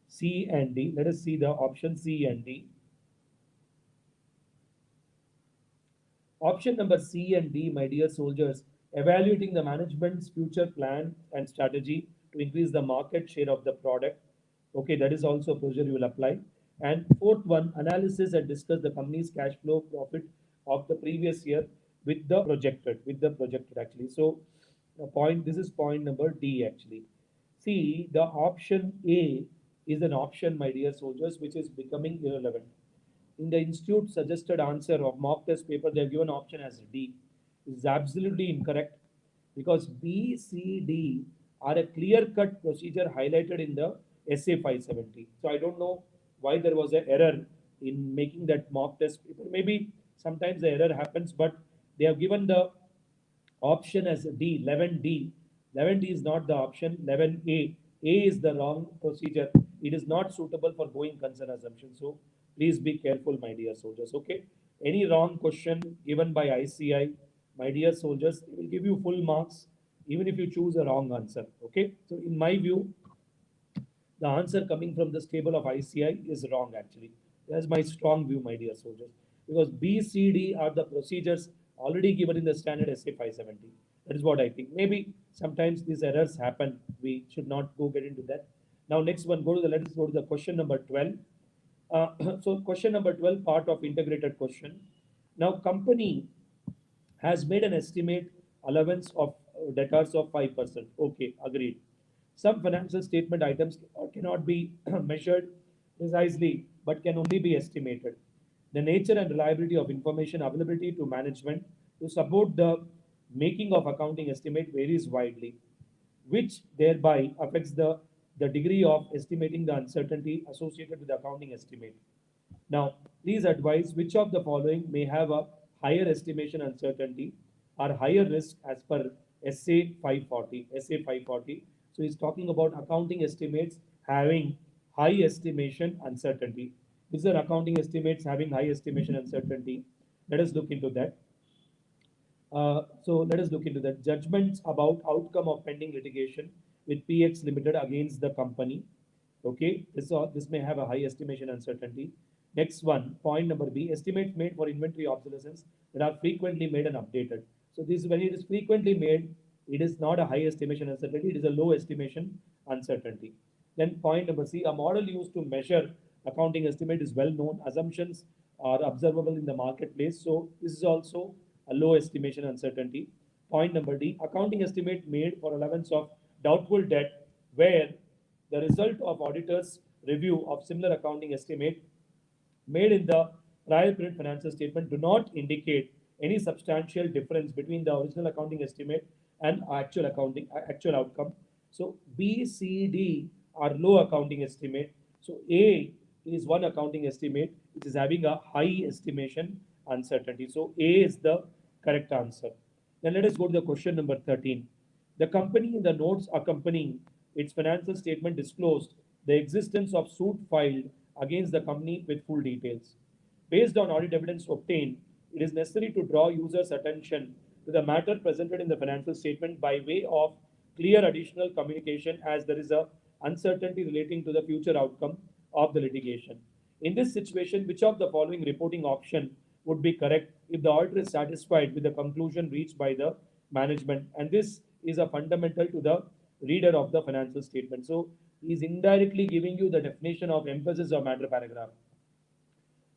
C and D. Let us see the option C and D. Option number C and D, my dear soldiers, evaluating the management's future plan and strategy to increase the market share of the product. Okay, that is also a procedure you will apply. And fourth one, analysis and discuss the company's cash flow profit of the previous year with the projected actually. So the point, this is point number D actually. See, the option A is an option, my dear soldiers, which is becoming irrelevant. In the institute suggested answer of mock test paper, they have given option as D. This is absolutely incorrect because B, C, D are a clear-cut procedure highlighted in the SA 570. So I don't know why there was an error in making that mock test paper. Maybe sometimes the error happens, but they have given the option as D, 11D. 11D is not the option, 11A. A is the wrong procedure. It is not suitable for going concern assumption. So please be careful, my dear soldiers. Okay. Any wrong question given by ICI, my dear soldiers, it will give you full marks even if you choose a wrong answer. Okay. So in my view, the answer coming from this table of ICI is wrong actually. That's my strong view, my dear soldiers. Because B, C, D are the procedures already given in the standard SA 570. That is what I think. Maybe sometimes these errors happen. We should not go get into that. Now next one, let us go to the question number 12. So question number 12, part of integrated question. Now company has made an estimate allowance of debtors of 5%. Okay, agreed. Some financial statement items cannot be measured precisely but can only be estimated. The nature and reliability of information availability to management to support the making of accounting estimate varies widely, which thereby affects the degree of estimating the uncertainty associated with the accounting estimate. Now, Please advise which of the following may have a higher estimation uncertainty or higher risk as per SA 540. SA 540. So he's talking about accounting estimates having high estimation uncertainty. These are accounting estimates having high estimation uncertainty. Let us look into that. So let us look into that. Judgments about outcome of pending litigation with PX Limited against the company. Okay, this may have a high estimation uncertainty. Next one, point number B, estimates made for inventory obsolescence that are frequently made and updated. So this, when it is frequently made, it is not a high estimation uncertainty, it is a low estimation uncertainty. Then point number C, a model used to measure accounting estimate is well known. Assumptions are observable in the marketplace. So this is also a low estimation uncertainty. Point number D, accounting estimate made for allowance of doubtful debt where the result of auditor's review of similar accounting estimate made in the prior period financial statement do not indicate any substantial difference between the original accounting estimate and actual outcome. So B, C, D are low accounting estimate. So A is one accounting estimate which is having a high estimation uncertainty. So A is the correct answer. Then let us go to the question number 13. The company in the notes accompanying its financial statement disclosed the existence of suit filed against the company with full details. Based on audit evidence obtained, it is necessary to draw users' attention to the matter presented in the financial statement by way of clear additional communication as there is a uncertainty relating to the future outcome of the litigation. In this situation, which of the following reporting option would be correct if the auditor is satisfied with the conclusion reached by the management? And this is a fundamental to the reader of the financial statement. So he is indirectly giving you the definition of emphasis of matter paragraph.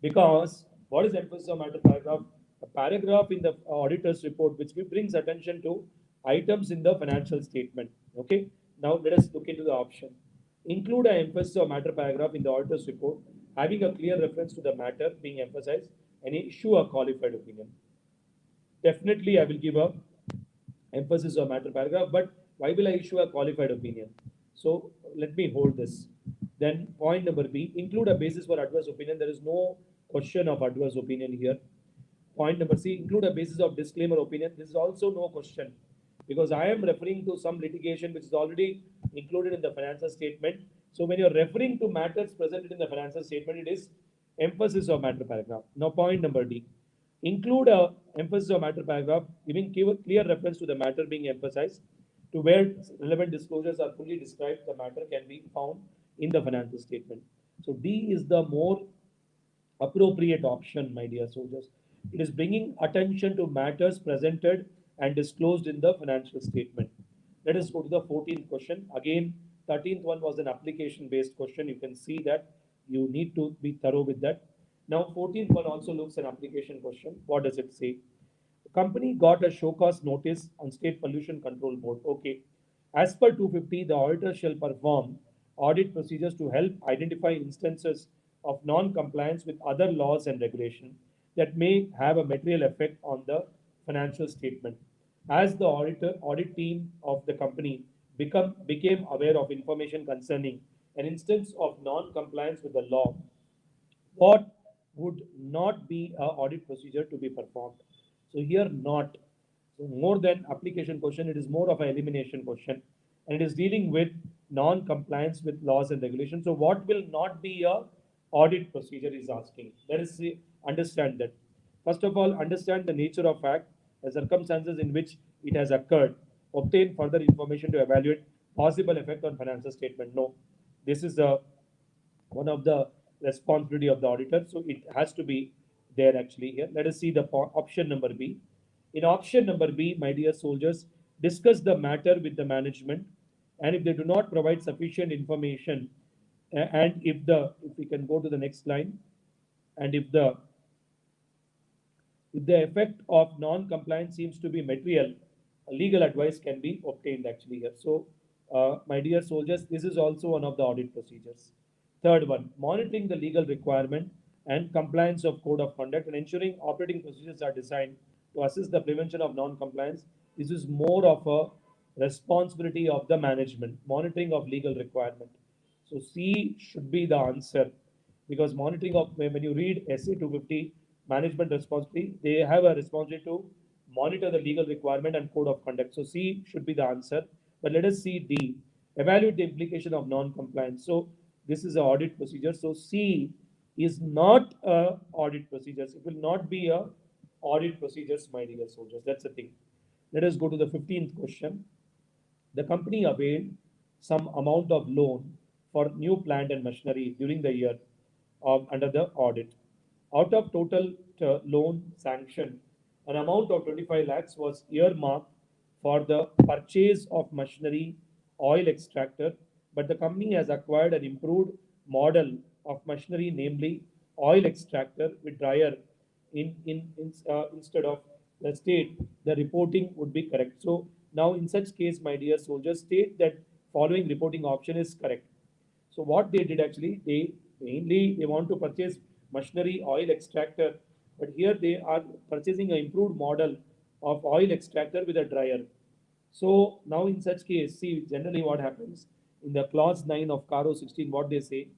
Because what is emphasis of matter paragraph? A paragraph in the auditor's report which brings attention to items in the financial statement. Okay. Now let us look into the option. Include an emphasis of matter paragraph in the auditor's report, having a clear reference to the matter being emphasized, and issue a qualified opinion. Definitely, I will give a emphasis of matter paragraph, but why will I issue a qualified opinion? So let me hold this. Then point number B, include a basis for adverse opinion. There is no question of adverse opinion here. Point number C, include a basis of disclaimer opinion. This is also no question because I am referring to some litigation which is already included in the financial statement. So when you're referring to matters presented in the financial statement, it is emphasis of matter paragraph. Now point number D, include a emphasis of matter paragraph giving clear reference to the matter being emphasized to where relevant disclosures are fully described. The matter can be found in the financial statement. So D is the more appropriate option, my dear soldiers. It is bringing attention to matters presented and disclosed in the financial statement. Let us go to the 14th question. Again, 13th one was an application based question. You can see that you need to be thorough with that. Now, 14th one also looks an application question. What does it say? The company got a show cause notice on State Pollution Control Board. Okay. As per 250, the auditor shall perform audit procedures to help identify instances of non-compliance with other laws and regulation that may have a material effect on the financial statement. As the audit team of the company became aware of information concerning an instance of non-compliance with the law, what would not be a audit procedure to be performed? So here not. So more than application question, it is more of an elimination question, and it is dealing with non-compliance with laws and regulations. So what will not be a audit procedure is asking. Let us see, understand that. First of all, understand the nature of fact, the circumstances in which it has occurred. Obtain further information to evaluate possible effect on financial statement. No, this is the one of the responsibility of the auditor. So it has to be there actually here. Let us see the option number B. In option number B, my dear soldiers, discuss the matter with the management, and if they do not provide sufficient information, and if we can go to the next line, and if the effect of non-compliance seems to be material, legal advice can be obtained actually here. So, my dear soldiers, this is also one of the audit procedures. Third one, monitoring the legal requirement and compliance of code of conduct and ensuring operating procedures are designed to assist the prevention of non-compliance. This is more of a responsibility of the management, monitoring of legal requirement. So C should be the answer because monitoring of, when you read SA 250 management responsibility, they have a responsibility to monitor the legal requirement and code of conduct. So C should be the answer. But let us see D, evaluate the implication of non-compliance. So this is an audit procedure. So C is not a audit procedures. It will not be a audit procedures, my dear soldiers. That's the thing. Let us go to the 15th question. The company availed some amount of loan for new plant and machinery during the year under the audit. Out of total loan sanction, an amount of 25 lakhs was earmarked for the purchase of machinery, oil extractor, but the company has acquired an improved model of machinery, namely oil extractor with dryer instead of the state, the reporting would be correct. So now in such case, my dear soldiers, state that following reporting option is correct. So what they did actually, they mainly they want to purchase machinery, oil extractor, but here they are purchasing an improved model of oil extractor with a dryer. So now in such case, see generally what happens in the clause 9 of Caro 16, what they say,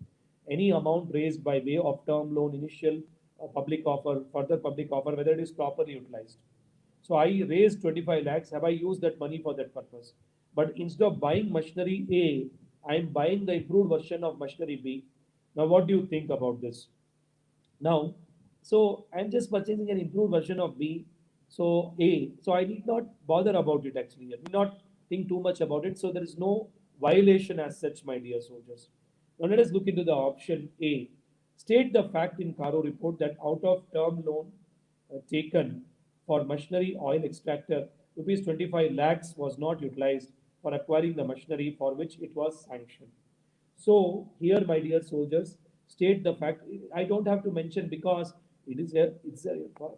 any amount raised by way of term loan, initial public offer, further public offer, whether it is properly utilized. So I raised 25 lakhs. Have I used that money for that purpose? But instead of buying machinery A, I am buying the improved version of machinery B. Now, what do you think about this? Now, so I'm just purchasing an improved version of B, so A. So I need not bother about it actually. I need not think too much about it. So there is no violation as such, my dear soldiers. Now let us look into the option A. State the fact in Caro report that out of term loan taken for machinery oil extractor, rupees 25 lakhs was not utilized for acquiring the machinery for which it was sanctioned. So here, my dear soldiers, state the fact. I don't have to mention because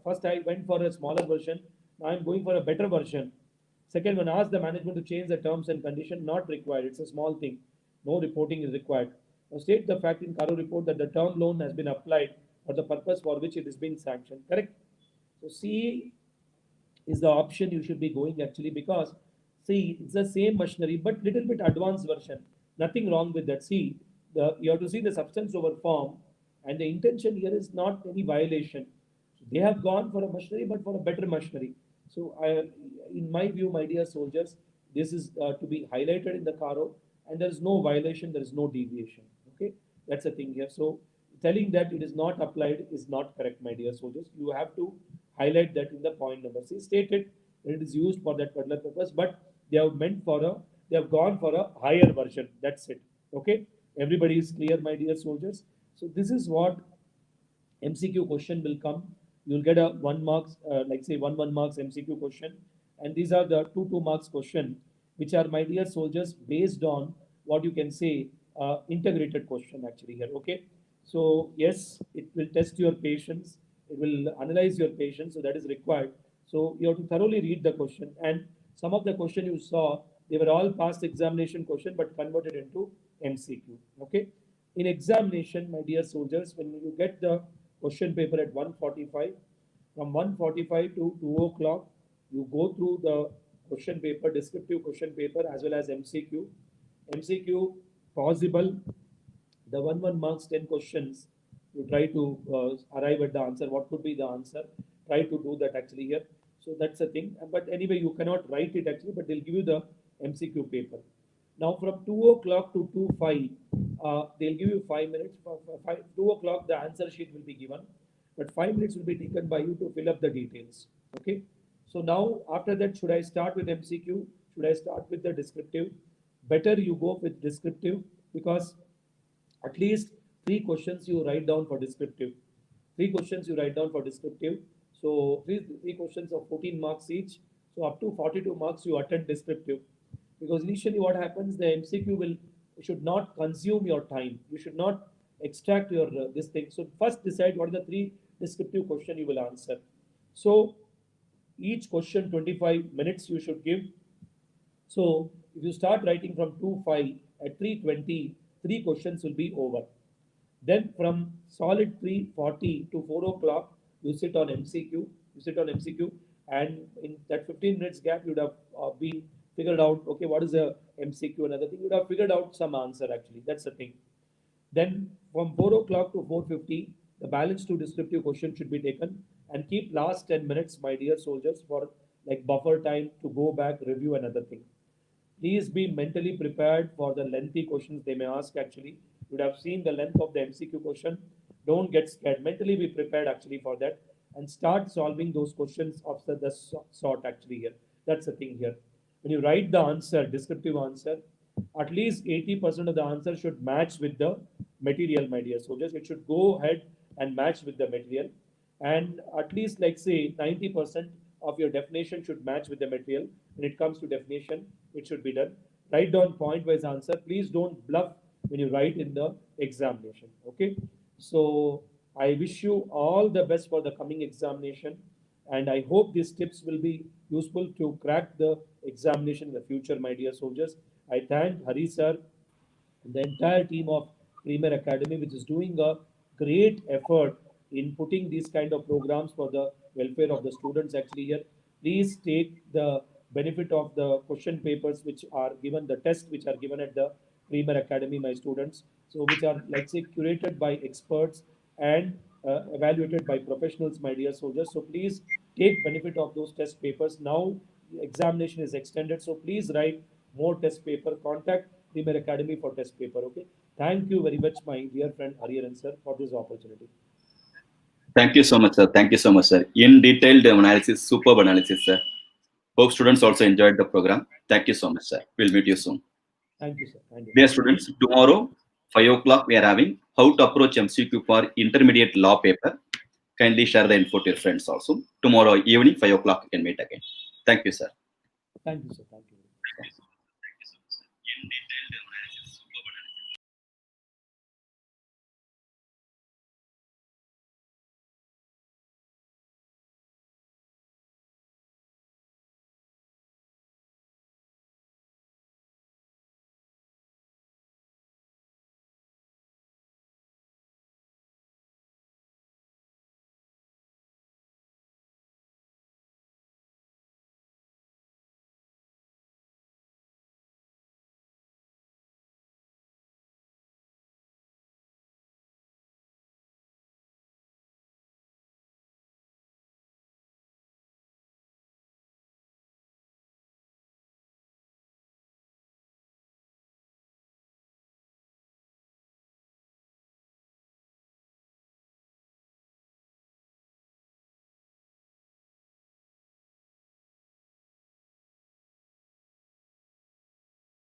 first I went for a smaller version. Now I'm going for a better version. Second one, ask the management to change the terms and condition. Not required. It's a small thing. No reporting is required. Now state the fact in Caro report that the term loan has been applied for the purpose for which it is being sanctioned. Correct. So C is the option you should be going actually, because see it's the same machinery but little bit advanced version. Nothing wrong with that. See, you have to see the substance over form, and the intention here is not any violation. So they have gone for a machinery but for a better machinery. So in my view, my dear soldiers, this is to be highlighted in the Caro, and there is no violation, there is no deviation. Okay, that's the thing here. So telling that it is not applied is not correct, my dear soldiers. You have to highlight that in the point number C. Stated that it is used for that particular purpose, but they have gone for a higher version. That's it. Okay, everybody is clear, my dear soldiers. So this is what MCQ question will come. You'll get a 1 marks, like say 1 marks MCQ question, and these are the 2 marks question, which are, my dear soldiers, based on what you can say integrated question actually here. Okay, so yes, it will test your patience. It will analyze your patience, so that is required. So you have to thoroughly read the question, and some of the question you saw, they were all past examination question but converted into MCQ. Okay, in examination, my dear soldiers, when you get the question paper at 1:45, from 1:45 to 2 o'clock, you go through the question paper, descriptive question paper, as well as MCQ. MCQ possible, the 1 marks 10 questions. You try to arrive at the answer. What could be the answer? Try to do that actually here. So that's the thing. But anyway, you cannot write it actually, but they'll give you the MCQ paper. Now from 2 o'clock to 2:05, they'll give you 5 minutes. For 2 o'clock, the answer sheet will be given, but 5 minutes will be taken by you to fill up the details. Okay. So now after that, should I start with MCQ? Should I start with the descriptive? Better you go with descriptive, because at least 3 questions you write down for descriptive. 3 questions you write down for descriptive. So three questions of 14 marks each. So up to 42 marks you attend descriptive. Because initially what happens, the MCQ will should not consume your time. You should not extract your this thing. So first decide what are the 3 descriptive question you will answer. So each question 25 minutes you should give. So if you start writing from 2:05 at 3:20, 3 questions will be over. Then from solid 3:40 to 4 o'clock, you sit on MCQ. You sit on MCQ, and in that 15 minutes gap, you would have been figured out, okay, what is a MCQ, another thing. You would have figured out some answer actually. That's the thing. Then From 4 o'clock to 4:50, the balance to descriptive question should be taken, and keep last 10 minutes, my dear soldiers, for like buffer time to go back, review another thing. Please be mentally prepared for the lengthy questions they may ask actually. You would have seen the length of the MCQ question. Don't get scared. Mentally be prepared actually for that and start solving those questions of the sort actually here. That's the thing here. When you write the answer, descriptive answer, at least 80% of the answer should match with the material, my dear soldiers. It should go ahead and match with the material. And at least, like say, 90% of your definition should match with the material. When it comes to definition, it should be done. Write down point-wise answer. Please don't bluff when you write in the examination. Okay. So I wish you all the best for the coming examination, and I hope these tips will be useful to crack the examination in the future, my dear soldiers. I thank Hari sir and the entire team of Premier Academy, which is doing a great effort in putting these kind of programs for the welfare of the students actually here. Please take the benefit of the question papers which are given, the tests which are given at the Premier Academy, my students. So which are like say curated by experts and evaluated by professionals, my dear soldiers. So please take benefit of those test papers. Now the examination is extended, so please write more test paper. Contact Premier Academy for test paper. Okay. Thank you very much, my dear friend Hariharan sir, for this opportunity. Thank you so much, sir. Thank you so much, sir. In detailed analysis, superb analysis, sir. Hope students also enjoyed the program. Thank you so much, sir. We'll meet you soon. Thank you, sir. Thank you. Dear students, tomorrow, 5 o'clock, we are having how to approach MCQ for intermediate law paper. Kindly share the info to your friends also. Tomorrow evening, 5 o'clock, we can meet again. Thank you, sir. Thank you, sir. Thank you.